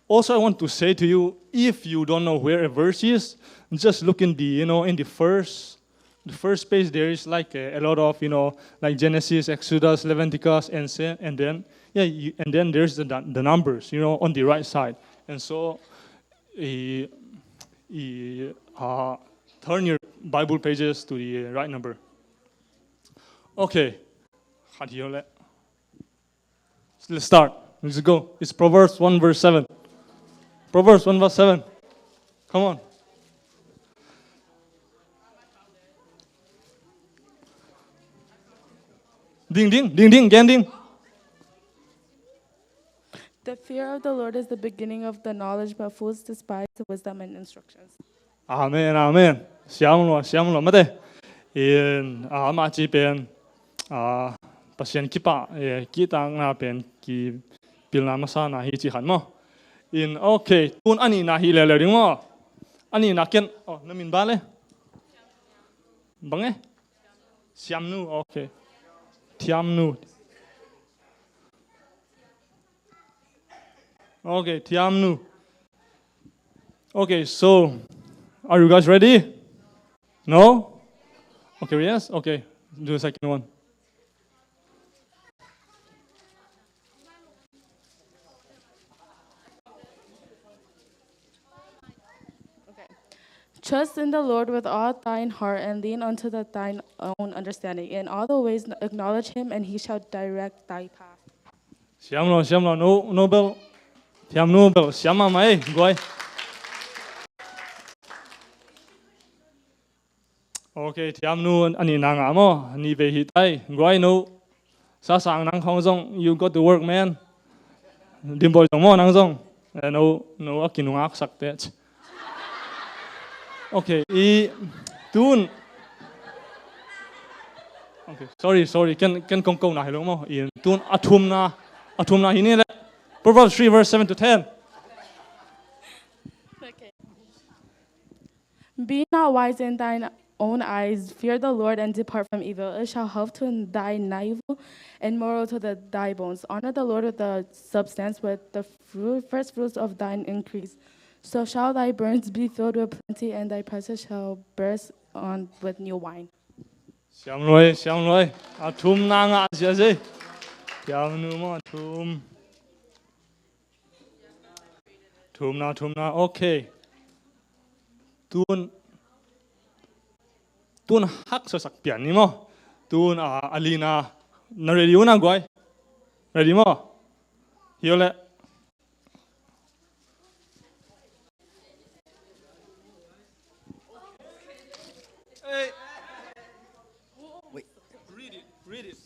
also I want to say to you, if you don't know where a verse is, just look in the first page. There is like a lot of like Genesis, Exodus, Leviticus, and then and then there's the numbers on the right side, and so turn your Bible pages to the right number. Okay, let's start. Let's go. It's Proverbs 1 verse 7. Proverbs 1 verse 7. Come on. Ding, ding. The fear of the Lord is the beginning of the knowledge, but fools despise the wisdom and instructions. Amen. Siam lo mate. In ma chi pen pasien kipa ki tang na pen ki pilna masana hi chi han mo. In okay, tun ani na hi le ding mo. Ani na ken na min ba le. Bang Siam nu okay. Tiam nu. Okay, tiam nu. Okay, so are you guys ready? No? Okay, yes? Okay, do the second one. Trust in the Lord with all thine heart and lean unto thine own understanding. In all the ways acknowledge him, and he shall direct thy path. Xiam lo Nobel. Thiam Nobel xiam ma mai goi. Okay, thiam nu ani na nga mo ni ve hi tai goi no sa sang nang khong zong you got to work man. Dim boy zong mo nang zong. No akinu ngak sak te. Okay, tun. Okay, sorry. Can kong na hello mo. In tun atum na hini le. Proverbs 3 verse 7 to 10. Okay. Be not wise in thine own eyes. Fear the Lord and depart from evil. It shall help to thy navel and marrow to thy bones. Honor the Lord with the substance, with the first fruits of thine increase. So shall thy barns be filled with plenty, and thy presses shall burst on with new wine. Xiam loi. Atum na nga sia zi. Thiam nu mo atum. Tum na. Okay. Tun hak sa sakpian ni mo. Tun Alina na ready na goi. Ready mo? Hiole. Hey. Wait. Read it.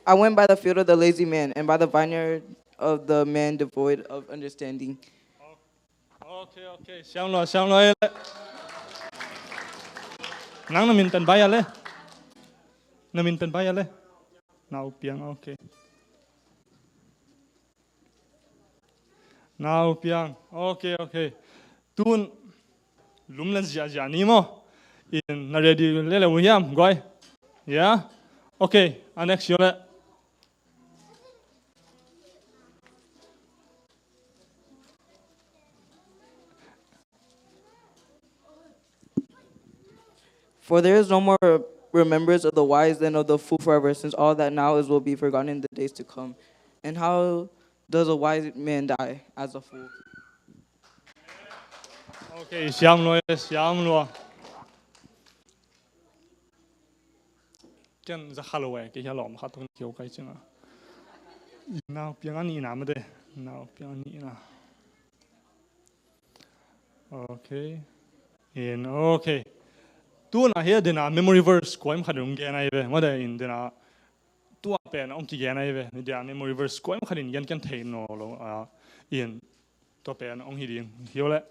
I went by the field of the lazy man, and by the vineyard of the man devoid of understanding. Okay. Xiang lo. Nang na mintan baya le. Now piang okay. Now piang okay. Tun lumlan zia ni mo. In na ready le William goi. Yeah. Okay, next yole. For there is no more remembrance of the wise than of the fool forever, since all that now is will be forgotten in the days to come. And how does a wise man die as a fool? Okay, xiam lo. Ken za halowe ke ya lom khatung kiu kai chinga. Now piang ani na ma de. Now piang ni na. Okay. Okay. Tu na here dina memory verse ko im khadung ge na ibe. Ma de in dina tu pen ong ki ge na ibe. Ni dia memory verse ko im khadin yan kan thein no lo in to pen ong hi ding. Hiole.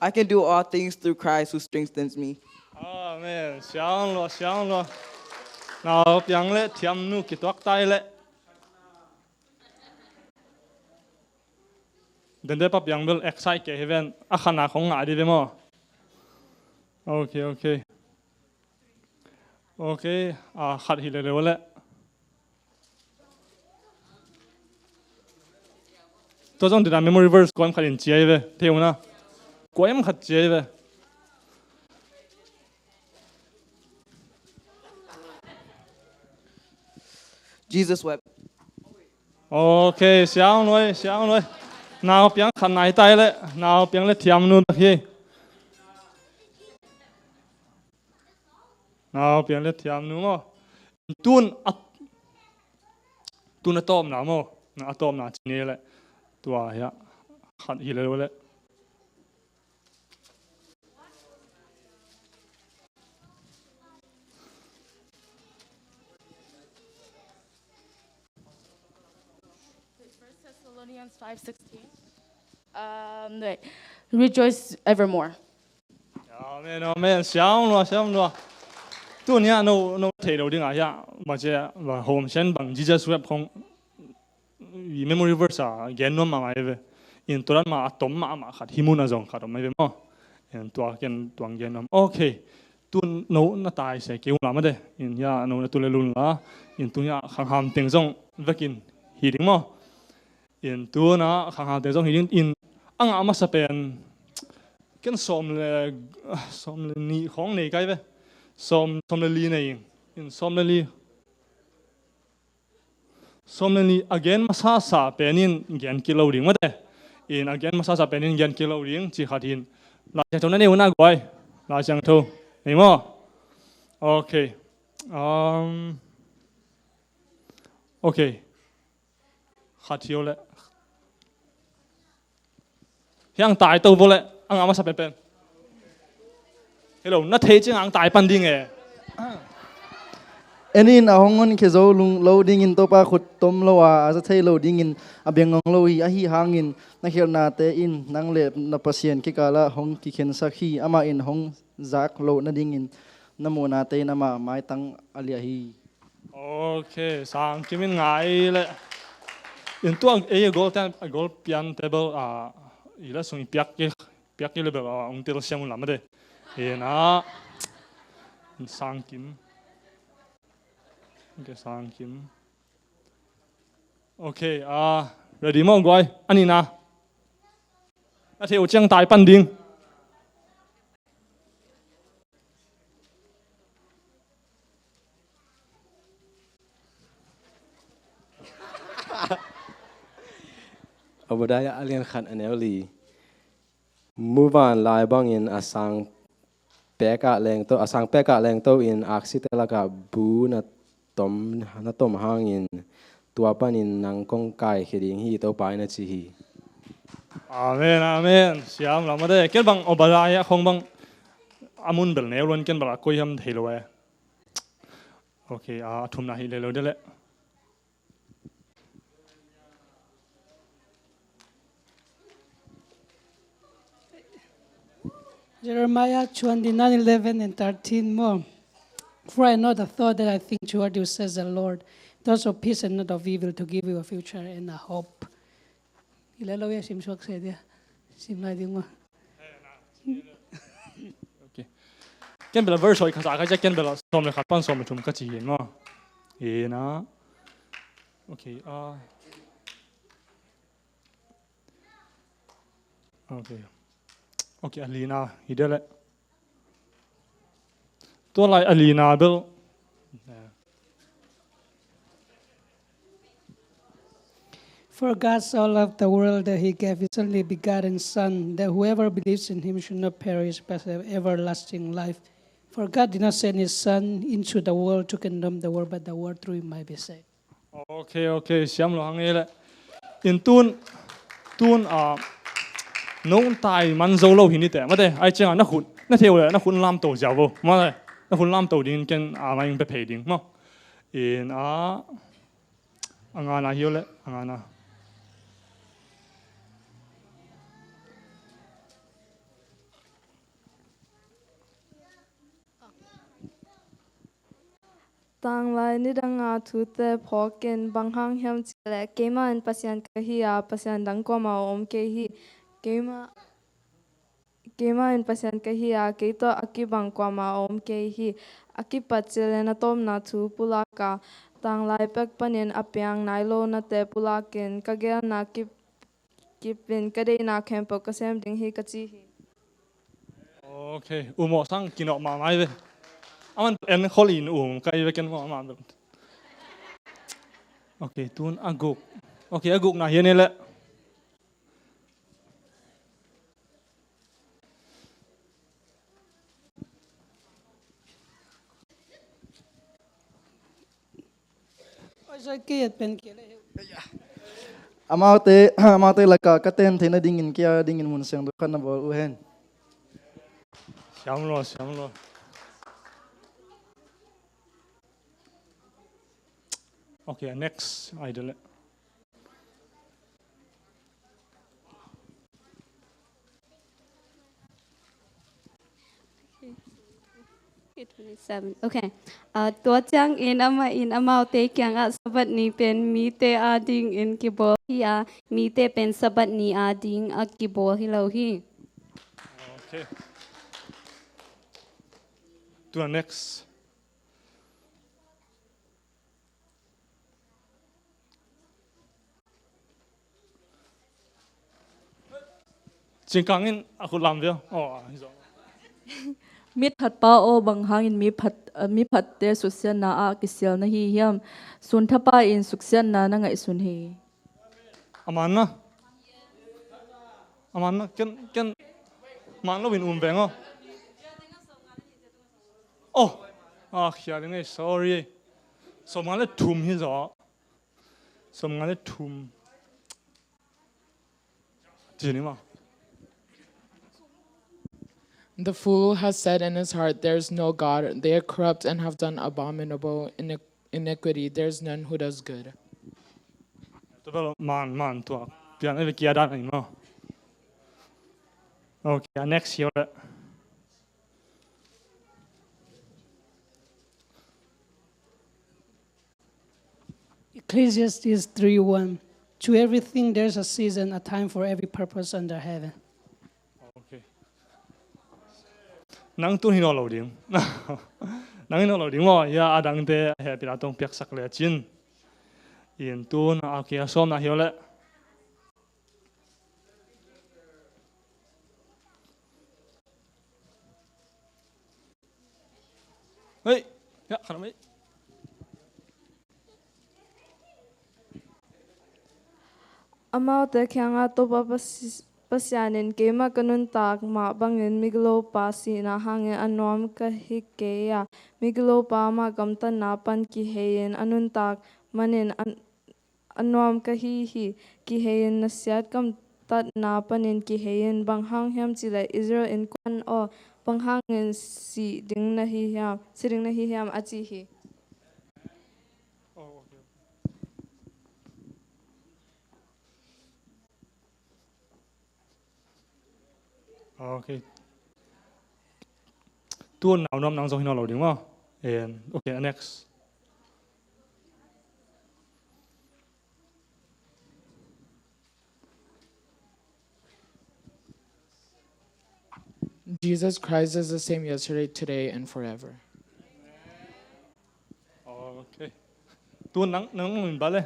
I can do all things through Christ who strengthens me. Amen. Xiang lo. Now piang le thiam nu ki tok tai le. Dende pa piang bel excite ke heaven akhana khong nga di mo. Okay. Khat hi le le. To jong dina memory verse ko am khalin chiai ve theuna. Ko am khat chiai ve. Jesus wept. Okay, xiang loi. Now piang khan nai tai le. Now piang le thiam nu dak hi. Now piang le thiam nu mo. Tun atom na mo. Na atom na chini le. Tua ya. Khat hi le. Thessalonians 5:16. Rejoice evermore. Amen. Xiang lo. Tu nia no thei do ding a ya. Ma che wa home shen bang Jesus web khong. Memory verse gen no ma mai ve. In toran ma atom ma khat himuna jong khat mai ve mo. En tua ken tuang gen nom. Okay. Tu no na tai se ke la ma de. In ya no na tu le lun la. In tu ya khang ham teng jong vekin hi ding mo. In tu na khang ham teng jong hi ding in anga ma sa pen cái xóm là ni khong này cái vậy xóm là li này in xóm là li again masa sa penin gian kilo ring mà đấy in again masa sa penin gian kilo ring chỉ khát in là chẳng thâu này una gọi là chẳng thâu này mà okay okay khát thiếu lệ yang tai tàu vô lệ ang ama sa pen hello nó thấy chứ ang tai pan đi nghe Enin ahongon ke zo lung loading in topa khut tom lowa asa thei loading in abengong lo hi ahi hangin na hirna te in nang le na pasien ki kala hong ki khen sakhi ama in hong zak lo na ding in namona te nama mai tang alia hi okay sang kimin ngai le in tuang e gol pian table ila sung piak ki le ba ong tel siam lam de e na sang kim okay sang kim okay ready mo goi ani na theo chang tai pan ding Obadaya alien khan aneli move on lai bang in asang peka leng to in aksitela ka bu na tom hangin tuapan in nang kong kai khiding hi to pai na chi hi amen siam lama de ken bang obadaya khong bang amun bel ne lon ken bala koi ham thelo e okay thum na hi le lo de le Jeremiah 29:11 and 13 more. For I know the thought that I think toward you, says the Lord, thoughts of peace and not of evil, to give you a future and a hope. Ilalo ya sim suak saya dia, sim lai ding ma. Okay. Ken bela verse hoi khasa ka ken bela som le khat pan som thum ka chi hin mo. E na. Okay. Okay. Okay, Alina, hidele. To lai Alina bel. For God so loved the world that he gave his only begotten Son, that whoever believes in him should not perish but have everlasting life. For God did not send his Son into the world to condemn the world, but the world through him might be saved. Okay, siam lo hang ele. In tun nông tai man zo lo hin te ma de ai chang na khun na theo le na khun lam to jaw vo ma de na khun lam to din ken ma ing pe pe ding mo in anga na hiu le anga na tang lai ni danga thu te phoken banghang hiam chile kema an pasian ka hi pasian dang ko ma om ke hi kema an pasian ka hi ke to aki bang ko ma om ke hi aki pachile na tom na thu pulaka tang lai pek panin apyang nailo na te pulakin ka gel na ki pin ka de na kempo ka sem ding hi ka chi hi okay mo sang kinok ma mai ve aman en kholin kai ve ken mo ma okay tun aguk na hian ele amate laka katen thena dingin kia dingin mun seng do kan bol uhen siam lo okay next idol Okay. Tua chang in amau te kyang sabat ni pen mi te ading in kibol hi mi te pen sabat ni ading kibol hi lo hi. Okay. To next. chính càng in aku làm việc mi phat pa o bang hangin mi phat te suksian na a kisial na hi hiam sun thapa in suksian na ngai sun hi aman na ken man lo win beng oh khia ding sorry som ngale thum hi zo som ngale thum jini ma. The fool has said in his heart, "There is no God." They are corrupt and have done abominable iniquity. There is none who does good. Man tua pian ai kia dan ai ma. Okay, next here. Ecclesiastes 3:1. To everything there's a season, a time for every purpose under heaven. Okay. Nang tu hi no lo ding. Nang no lo ding mo ya adang te he pila tong piak sak le chin. In tu na kia som na hiole. Hey, ya khana mai. Amau te kyanga topa pasyanin kema kanun tak ma bangin miglo pa si na hangin anom ka hikeya miglo pa ma gamta napan ki heyin anun tak manin anom ka hi ki heyin nasyat kam tat napanin ki heyin bang hang hiam chila Israel in kwan o bang hangin si ding na hi hiam achi hi. Okay. Tu nào nom nang zo hi no lo ding mo. And okay, next. Jesus Christ is the same yesterday, today, and forever. Okay. Tu nang min bale.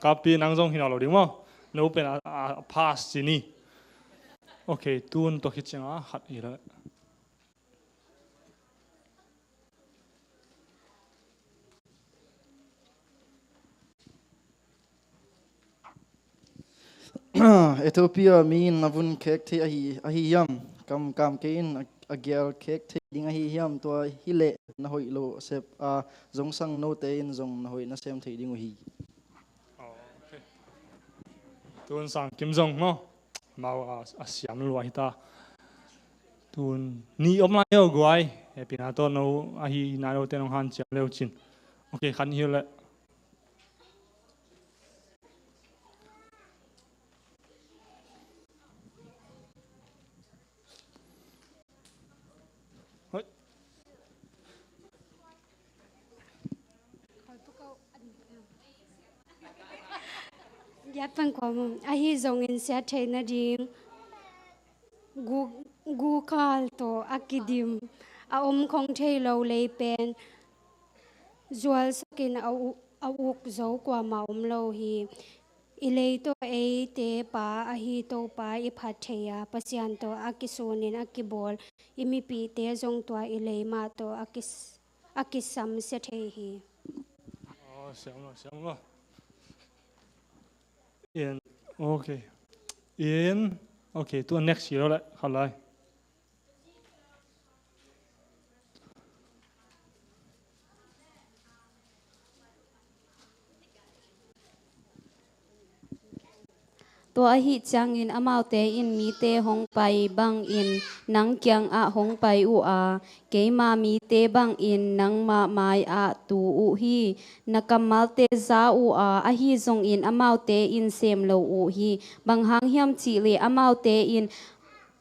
Kapi nang zo hi no lo ding mo. No pen a pass sini. Okay, tu to kitchenga hat ira. Ethiopia min navun kek the ahi yam kam ke in agial kek the ding ahi yam to hile na hoi lo sep a zong sang no te in zong na hoi na sem the ding hi. Okay. Tuan sang kim zong mo. Mau a siam lo hita. Tuan ni om lai yo guai. E pina to no ahi na lo te nong han chiam leo chin. Okay, khan hi le. Yat pan ko ahi zong in sia theina ding gu kal to akidim a khong thei lo le pen zual sakin a uk zo kwa ma lo hi ilei to e te pa ahi to pa I phat theya pasian to akisunin akibol imi pi te zong to ilei ma to akisam se thei hi. Siam lo. In okay. In okay, tu next year le halai. to ahi chang in amau te in mi te hong pai bang in nang kyang a hong pai u a ke ma mi te bang in nang ma mai a tu u hi nakamal te za u a ahi zong in amau te in sem lo u hi bang hang hiam chi le amau te in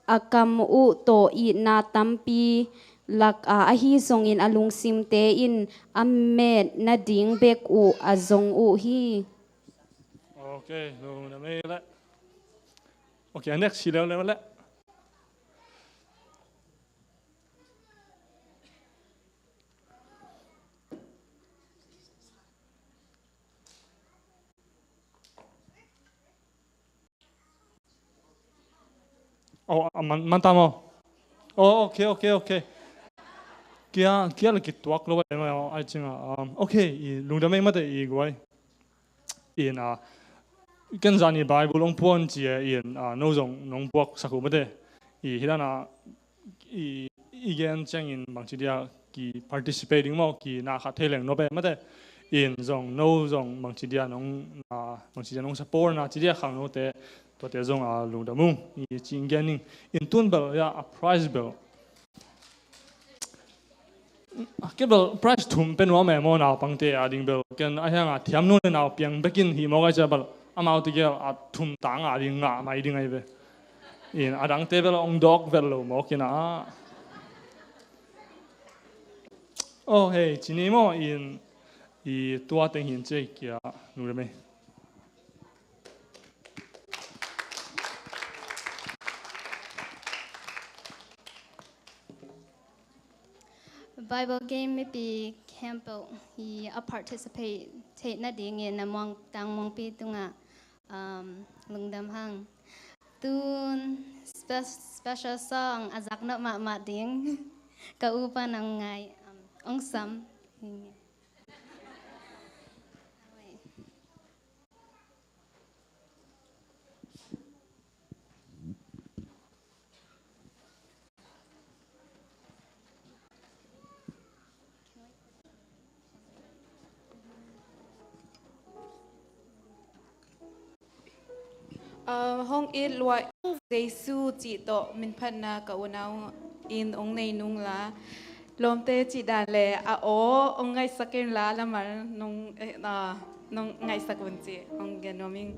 akam u to I na tampi lak a ahi zong in alung sim te in amet na ding bek u a zong u hi. Okay, no na me le. Okay, next year le. man tamo. Okay. Kia là kịch tuak lo vậy mà ai chăng okay lung đam mà đấy gọi in cái gì Bible ông buồn chỉ in nô giống nông buộc sắc mà đấy hiện na igen chăng in bằng chỉ dia ki participating mo ki na khát thế leng nó bé mà đấy in giống nô giống bằng chỉ dia nông support na chỉ dia khang nô thếตัวเตะจงลงดามุงอีจริงแกนิ่งอินตุนเบลยาprice bill ก็เบล price ทุ่มเป็นว่าแม่โมนาวปังเตะดิ่งเบลกันไอ้ยังเทียมนู่นนาวเปียงไปกินหิมะก็จะเบลอามาติเกลทุ่มตังดิ่งไม่ดิ่งไงเบอินดังเตะเบลองดอกเบลโลมอกินะโอ้เฮ้จีนี่โมอินตัวเต็งหินเจ๊กี้นู่นเลยไหมBible game maybe Campbell he participate take na ding in among tang mong pi tunga lungdam hang tun special song azak na ma ding ka upa nang ngai ong sam Hong it loi Jesu chỉ to min phan na ka unau in ong nei nung la lom te chỉ đàn lệ ông ngay sakin la la mar nong ngay sakun chi ong genoming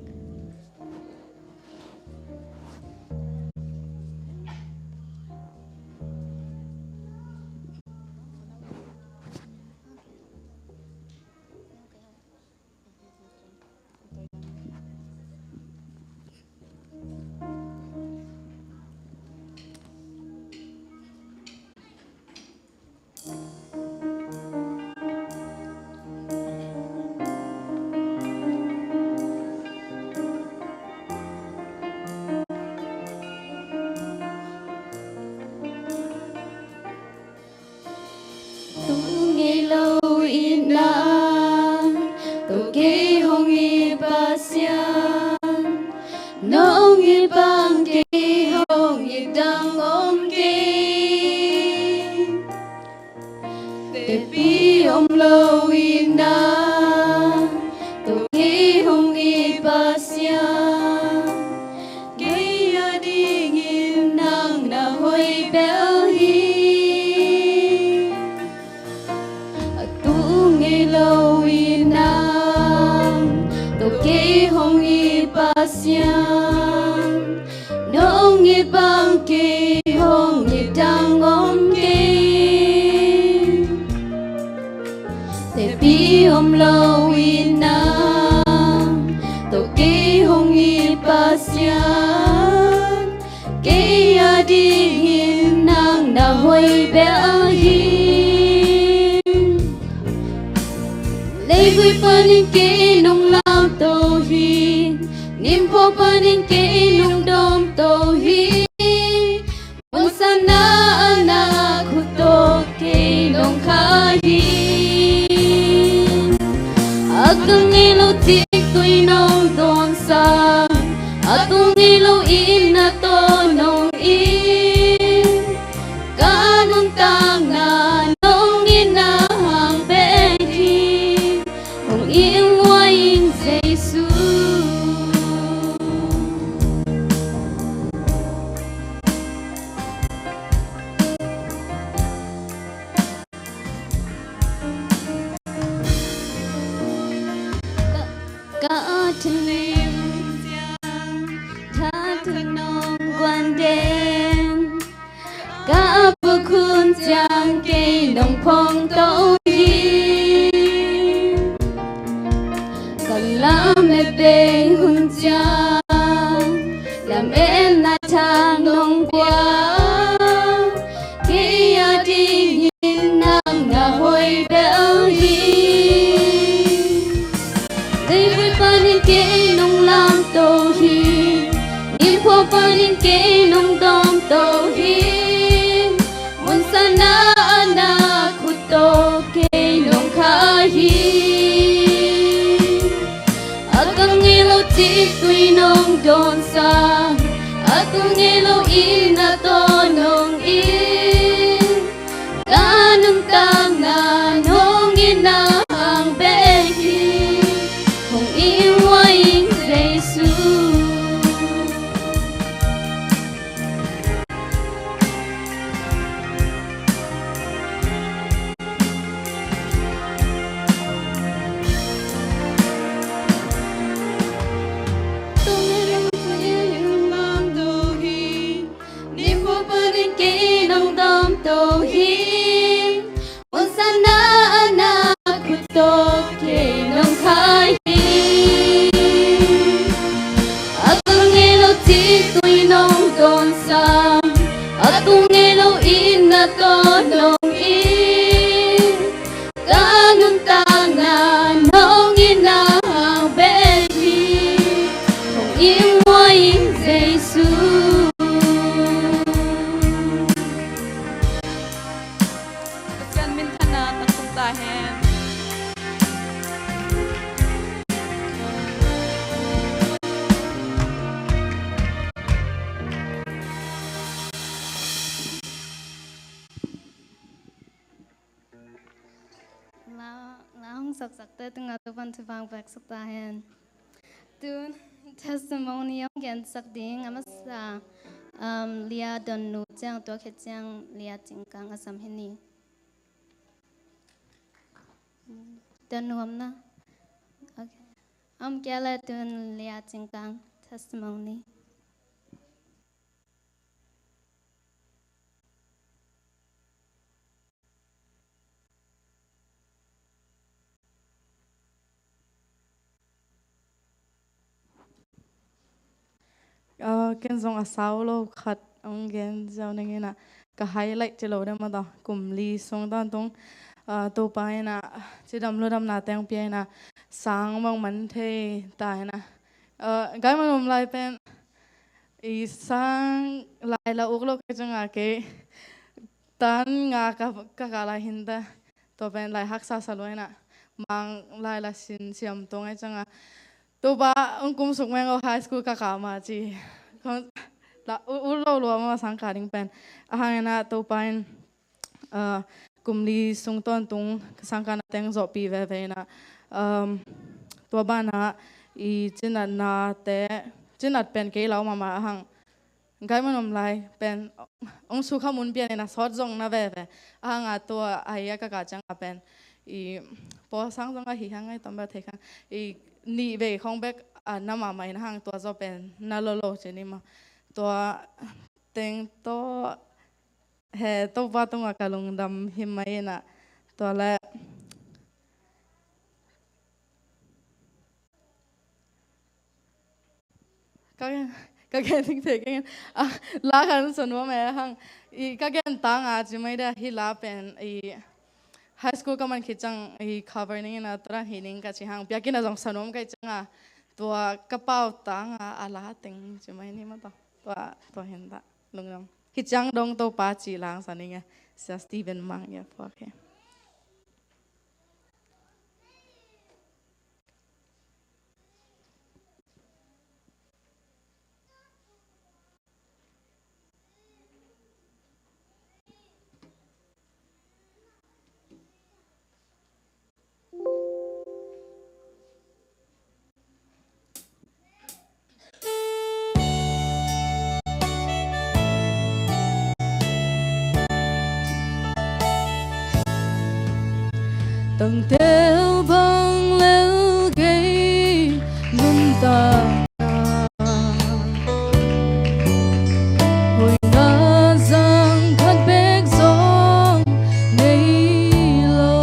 Panin ke nong don đồn xa aku ngelo ina to nong in kanung tangan hong ina ang behi hong iwaing Jesus. Tô hi một sana anak kutok ke nong khai hi aku ngelo ti tui nong don sa aku ngelo ina to nong in kanung tangan nong ina baby nong imoi Jesus. Lang sak sak te tung atu pan tu bang back sak ta hen tun testimony yang gen sak ding amasa lia don nu chang to khe chang lia ching kang asam heni don nu amna okay kela tun lia ching kang testimony. Ken zong asau lo khat ông gen zau neng na ka highlight chelo dem da kum li song dan tong to pa na chi dam lo dam na teng pi na sang mong man the ta na gai man lai pen i sang lai la uk lo ke changa ke tan nga ka la hinda to pen lai hak sa lo na mang lai la sin siam tong ai changa to ba ông kum suk meng high school ka ma chi la ulo lo ma sang ka ding pen ahang na to pain kum li sung ton tung sang ka na teng zo pi ve ve na to ba na i chinat na te chinat pen ke lau ma ahang gai manom lai pen ong su kha mun pian na sot zong na ve ve ahang a to ai ka chang a pen i po sang zong a hi hang ai tom ba the khang i ni ve khong bek na ma mai na hang to zo pen na lo lo che ni ma to teng to he to ba to nga kalung dam him mai na to la ka gen thing the gen la kan son wa me hang I ka gen ta nga chi mai da hi la pen I high school ka man khichang I cover ning na tra hining ka chi hang pya kin azong sanom kai changa to ka pau ta nga ala teng chi mai ni ma to hen da lungnam khichang dong to pa chi lang saninga sa Steven mang ya po okay. Tầng theo băng leo gây luôn ta hồi na giang khát bếc gió nay lo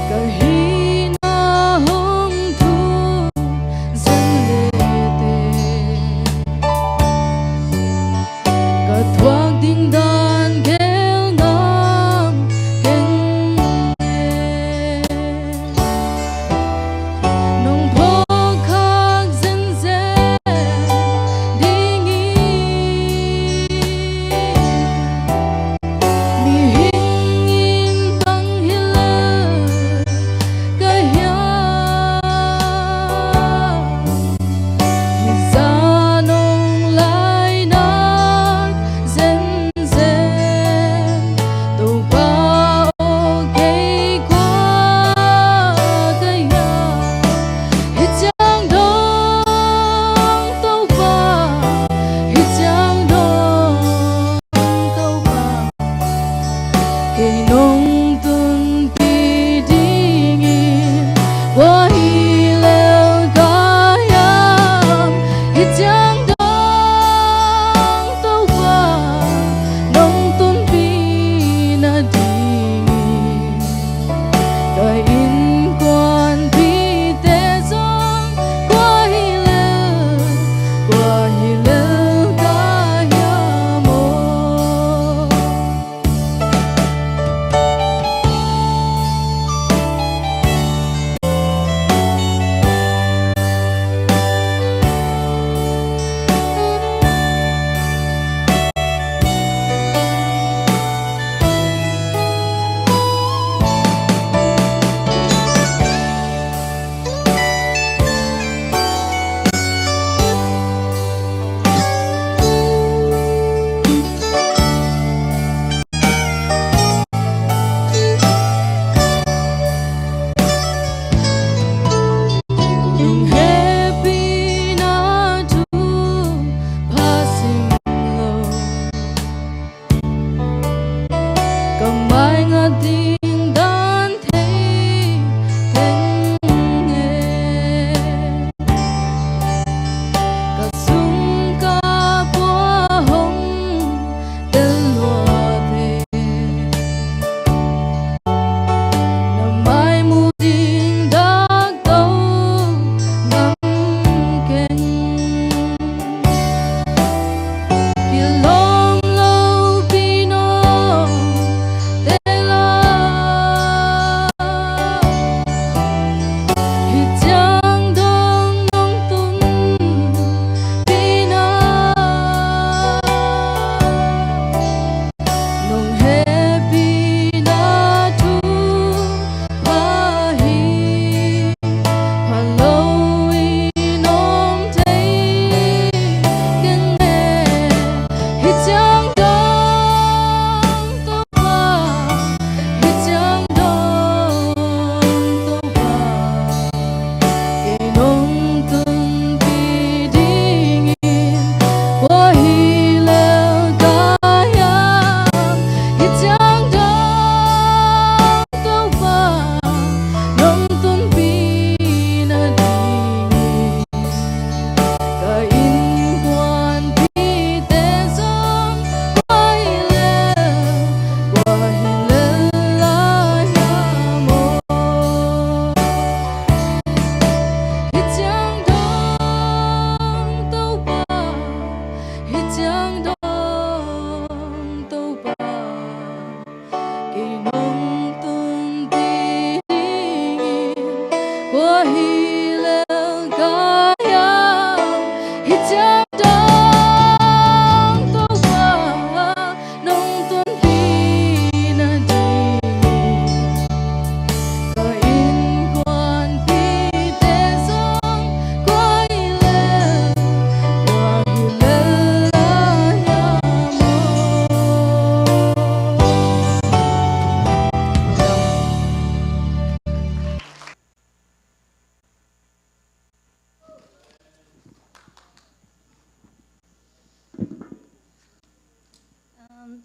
cả hi na hong thu dân lệ tê cả thoáng tình đàn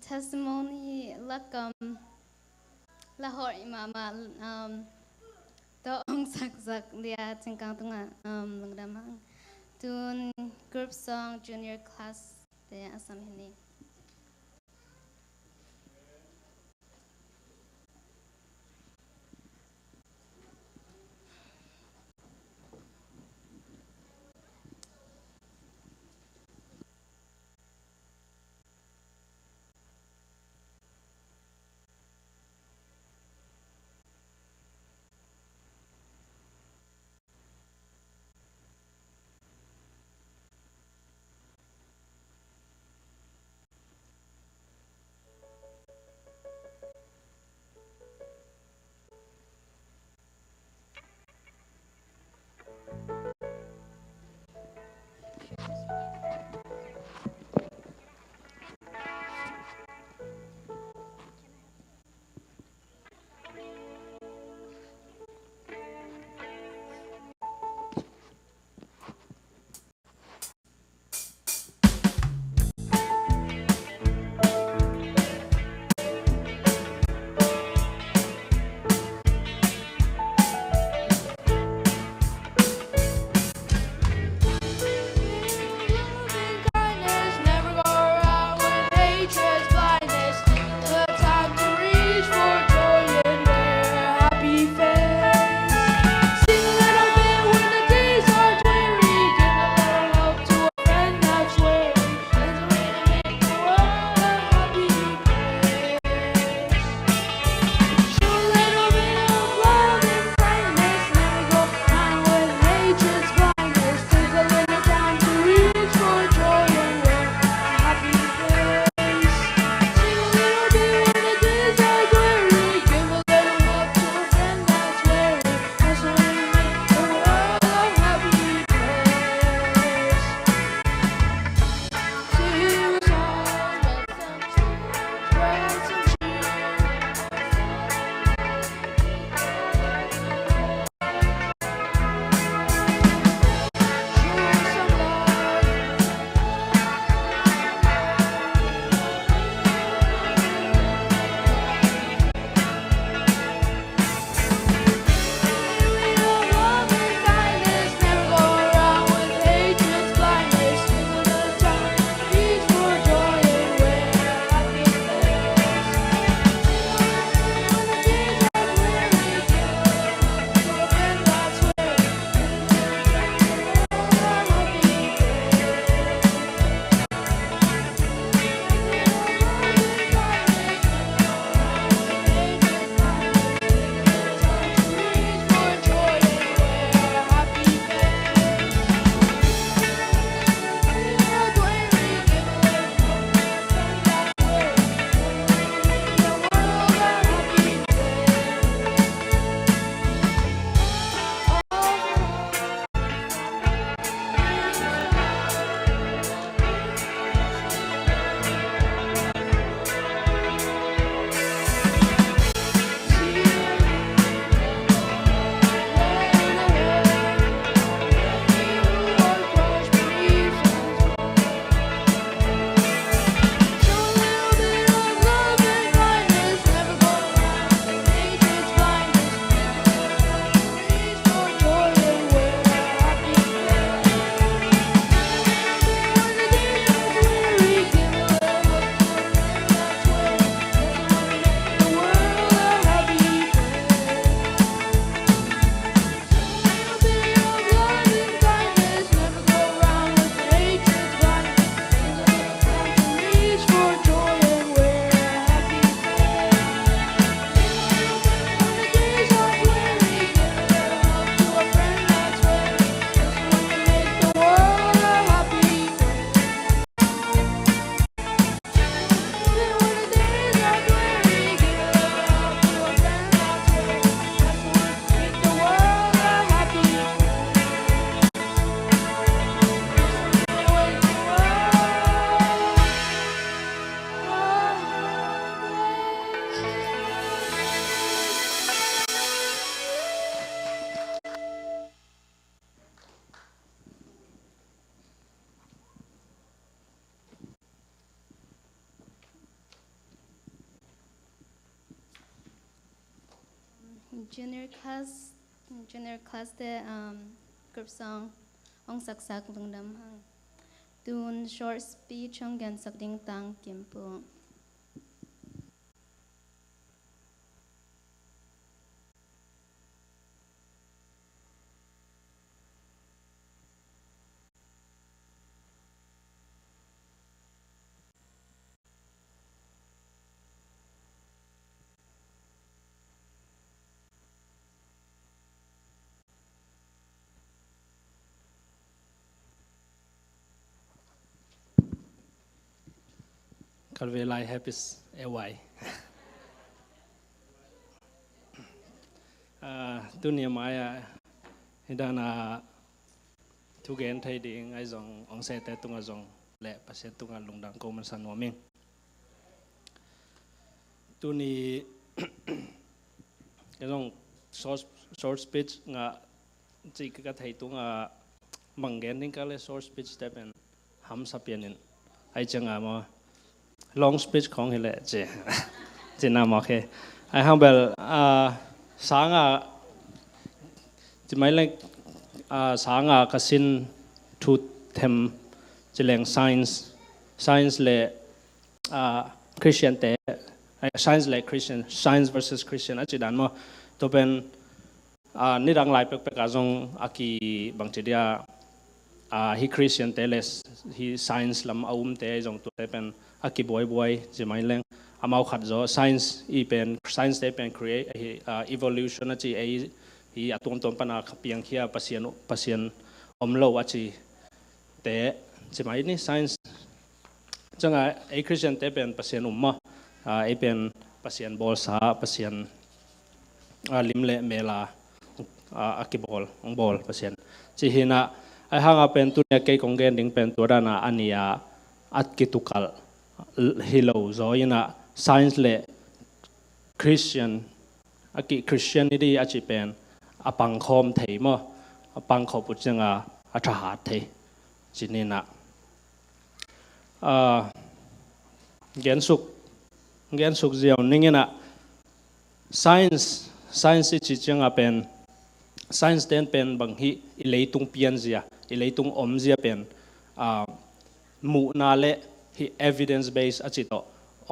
testimony là hội mà to ông sak dia tengkang tunga lengdamang tun group song junior class de asam hini. junior class the group song ong sak lungdam hang tun short speech ong gan sakding tang kimpu Kalvelai happy away. Dunia maya hidana tugen thai ding ai zong ong se te tunga zong le paset tunga lungdang ko man san waming. Tuni zong short speech nga chi ka thai tunga mangen ding ka le short speech step and ham sapianin ai changa mo long speech khong hele che china mo khe ai hambel sanga chi mai lek sanga kasin thu them chileng science le Christian te science like Christian science versus Christian achi dan mo to ben nirang lai pek pek azong aki bangchidia hi Christian te les hi science lam aum te jong to te pen aki boy chi mai leng amau khat zo science i pen science te pen create evolution achi hi atom tom pana khapiang khia pasien omlo achi te chi mai ni science changa a Christian te pen pasien umma a pen pasien bol sa pasien limle mela akibol ong bol pasien chi hina ai hanga pen tu ne ke kongen ding pen tu rana ania at kitukal hilo zo ina science le Christian aki Christianity achi pen apang khom thei mo apang kho pu changa atha hat thei chinina gen suk ziaw ningena science chi changa pen science ten pen bang hi ileitung pian zia ileitung om zia pen mu na le hi evidence based achi to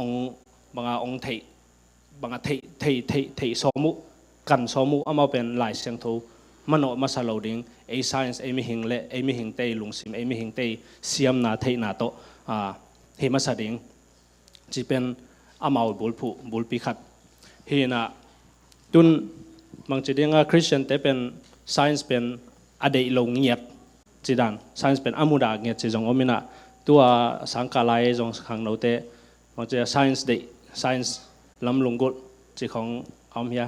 ong banga ong thei banga thei somu kan somu ama pen lai siang tho mano masalo ding a science a mi hing le a mi hing te lungsim a mi hing te siam na thei na to he masading chi pen amau bulpi khat hi na tun mang chidinga Christian te pen science pen adei lo ngiat chidan science pen amuda ngiat chi jong omina tua sangkalai jong khangno te mang che science de science lam lungul chi khong amya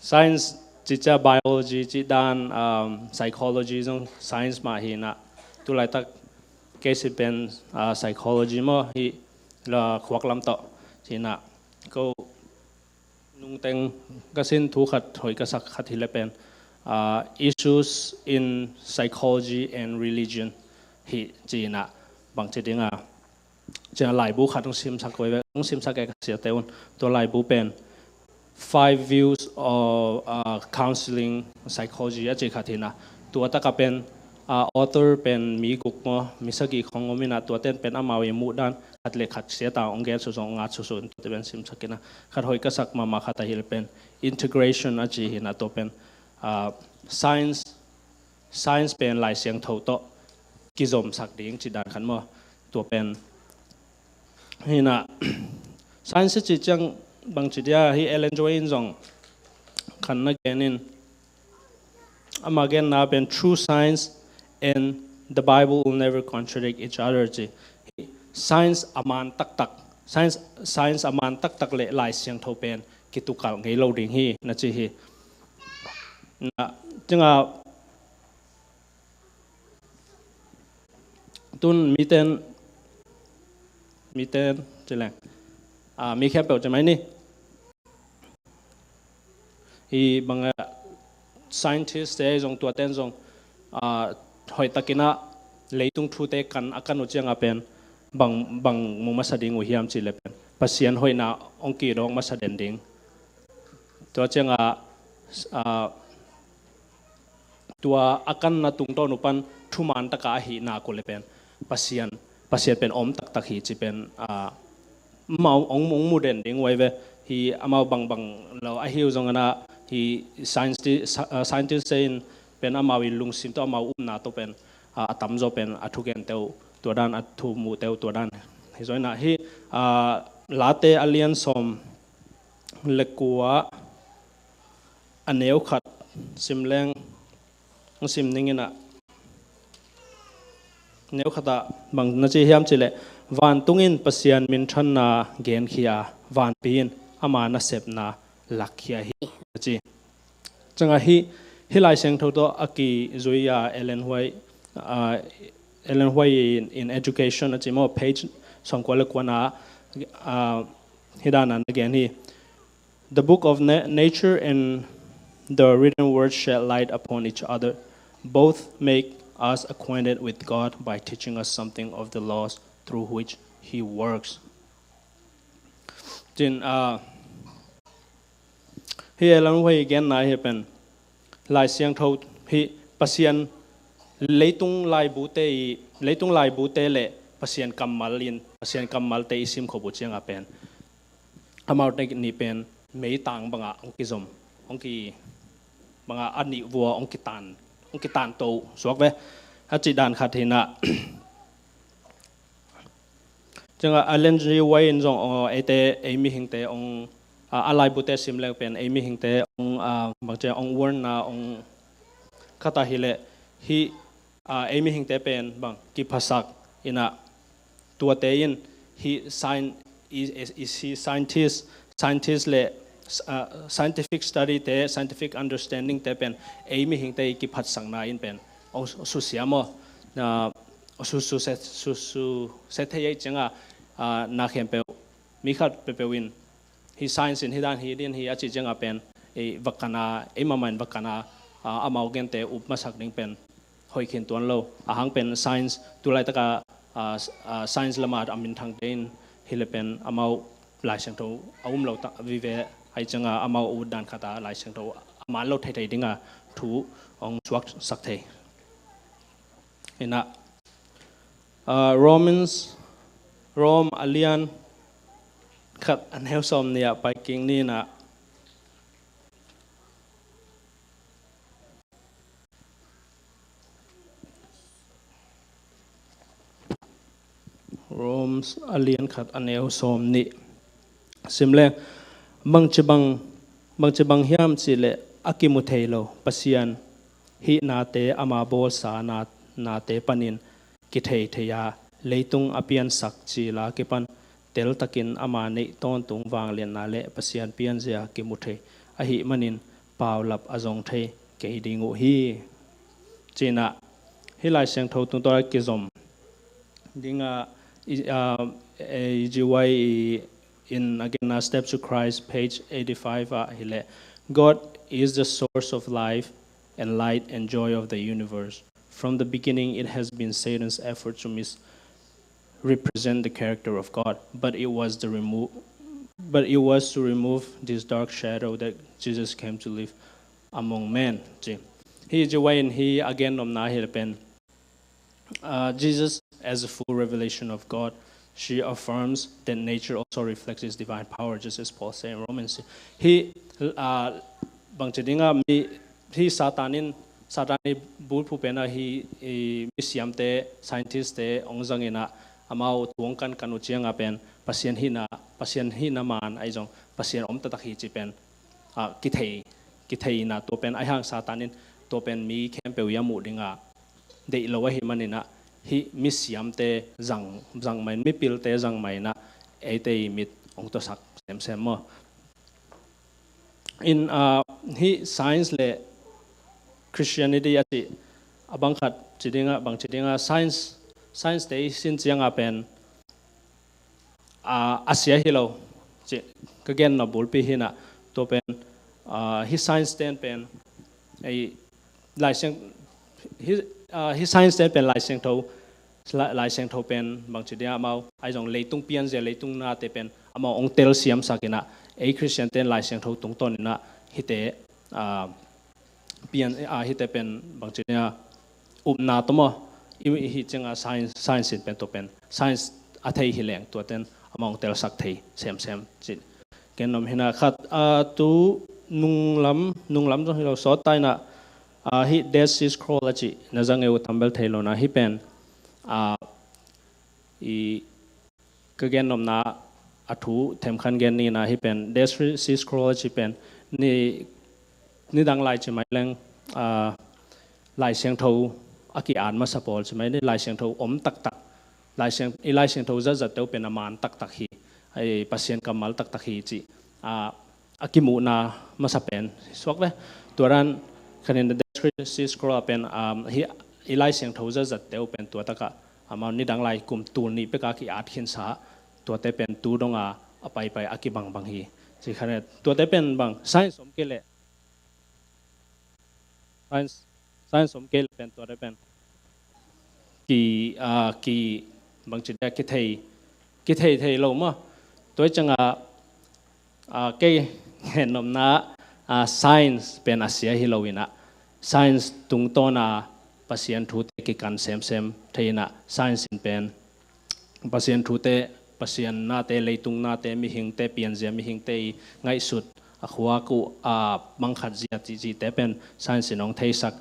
science chicha biology chi dan psychology jong science ma hi na tu lai tak case pen psychology mo hi la khwak lam to china ko nung teng kasin thu khat hoi ka sak khat hi le pen issues in psychology and religion hi china bang chidinga cha lai bu khat ong sim sak koi ve ong sim sak ka sia teun to lai bu pen 5 views of counseling psychology achi khathina tu ataka pen author pen mi guk mo misagi khongomina to ten pen amawi mu dan atle khat sia ta ongel so nga chu so te ben sim sakina khat hoi ka sak ma khata hil pen integration achi hina to pen science pen lai siang tho to kizom sak ding chi dan khan mo to pen hina science chi chang bang chi dia hi Ellen Join jong khan na genin amagen na pen true science and the Bible will never contradict each other chi science aman tak science aman tak le lai siang tho pen kitukal ngei lo ding hi na chi hi na changa tun miten chile mi khem pel chamai ni hi banga scientist te jong tua ten jong hoi takina leitung thu te kan akan uchanga pen bang muma sading u hiam chi le pen pasien hoi na ong ki rong ma sa den ding to chenga tua akan na tung to nupan thuman taka hi na ko le pen pasien pen om tak tak hi chi pen mau ong mu den ding wai ve hi amau bang lo a hiu zong ana hi scientist saying pen amau i lung sim to amau na to pen atam zo pen athu gen teu to dan athu mu teu to dan hi zoi na hi late alien som lekua aneu khat simleng sim ningina neu khata bang na chi hiam chile van tungin pasian min than na gen khia van pin ama na sep na lakhia hi chi changa hi lai seng tho to aki zoya Ellen White in education chi mo page song ko le kwana hidanan again he the book of nature and the written word shed light upon each other. Both make us acquainted with God by teaching us something of the laws through which He works. Then, here Ellen White again na happen. Lai siang thâu hi pasien leitung lai bute le pasien kamal te isim khobu chiang apen. Amau te ni pen mei tang banga ong ki zom ong ki banga ani vua ong ki tan to suak ve ha chi dan khat hina changa Allen G Way in zong ete emi hingte ong alai bute sim leng pen emi hingte ong bangche ong warn na ong kata hile hi emi hingte pen bang ki phasak ina tuate in he is he scientist le scientific study te scientific understanding te pen emi hingte ki phat sangna in pen su siamo na su set he changa na khem pe mi khat pe win he science in hidan hi din hi achi changa pen e vakana e mamain vakana amau gen te up masak ding pen hoi khin tuan lo ahang pen science tulai taka science lama amin thang den hilepen amau lai sang tho lo ta vi ve ai changa amau u dan khata lai sang tho aman lo thai dinga thu ong chuak sak thei ina Rom alian khat an heu som nia pai king ni na Roms alien khat aneu som ni simle mangchibang hiam chile akimu theilo pasian hi na te ama bol sa na te panin ki theya leitung apian sak chi la ki pan tel takin ama nei ton tung wang len na le pasian pian zia ki mu the a hi manin paulap azong the ke dingu hi china hi lai seng tho tung tor ki zom dinga GY in again Steps to Christ page 85 hile God is the source of life and light and joy of the universe. From the beginning it has been Satan's effort to misrepresent the character of God, but it was to remove this dark shadow that Jesus came to live among men. He GY in he again na pen Jesus as a full revelation of God. She affirms that nature also reflects His divine power, just as Paul said in Romans. He bangchidinga mi he satani bulpu pena he misiamte scientist te ongjangina amau tuangkan kanu chianga pen pasien hina man aijong pasien omta takhi chi pen ki thei na to pen ai hang satanin to pen mi kempe yamu dinga de lowa hi manina hi misiam te zang main mi pil te zang mai na ate mit ong to sak sem mo in hi science le Christianity ati abangkhat chidinga science te sin chianga pen asia hilo che kagen na bulpi hina to pen hi science ten pen ai laiseng hi science ten pen laiseng tho pen bangchidia mau ai jong leitung pian je leitung na te pen ama ong tel siam sakina ei Christian ten lai siang tho tung ton na hite pian hite pen bangchinia na tomo hi chenga science pen to pen science athei hileng to ten among tel sak thei sem chin kenom hina khat tu nunglam jong hilo so tai na hi dead sea scroll achi najang eu tambel thailo na hi pen i kagenom na athu them khan gen ni na hi pen dead sea scroll achi pen ni dang lai chi mai leng lai siang tho aki an ma sapol chi mai ni lai siang tho om tak lai siang tho za teu pen aman tak hi ai pasien kamal tak hi chi akimu na masapen swak le turan khanin the sea scroll pen hi ilai siang tho za teu pen tu taka ama ni dang lai kum tur ni pe ka ki at khin sa tu te pen tu donga apai aki bang hi chi khane tu te pen bang science om ke le science om ke pen tu te pen ki bang chi da ki thei lo ma toy changa ke henom na science pen asia hilowina science tung to na pasien thu te ki kan sem theina science in pen pasien thu te pasien na te leitung na te mi hing te pian zia mi hing te ngai sut akhwa ku mangkhat zia chi te pen science in ong thei sak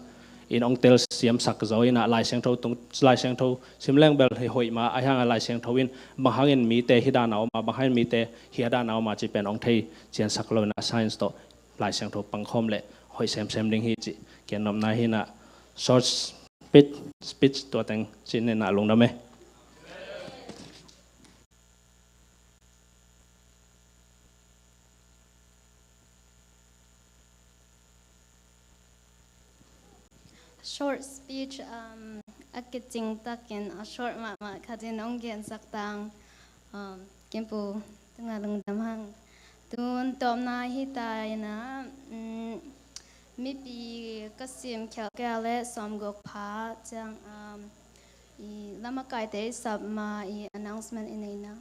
in ong tel siam sak zoina lai siang tho tung lai siang tho simleng bel hoi ma a hang lai siang tho in mahangin mi te hidana ma bahain mi te hiada na ma chi pen ong thei chian sak lo na science to lai siang tho pangkhom le hoi sem ding hi chi ken nom na hi na short speech to teng chin na long na me short speech akiting takin a short ma khadin ong gen saktang kempu tengalung damhang tun tom na hi tai na mi pi kasim khel kale som gok pha chang i lama kai te sab ma i announcement in na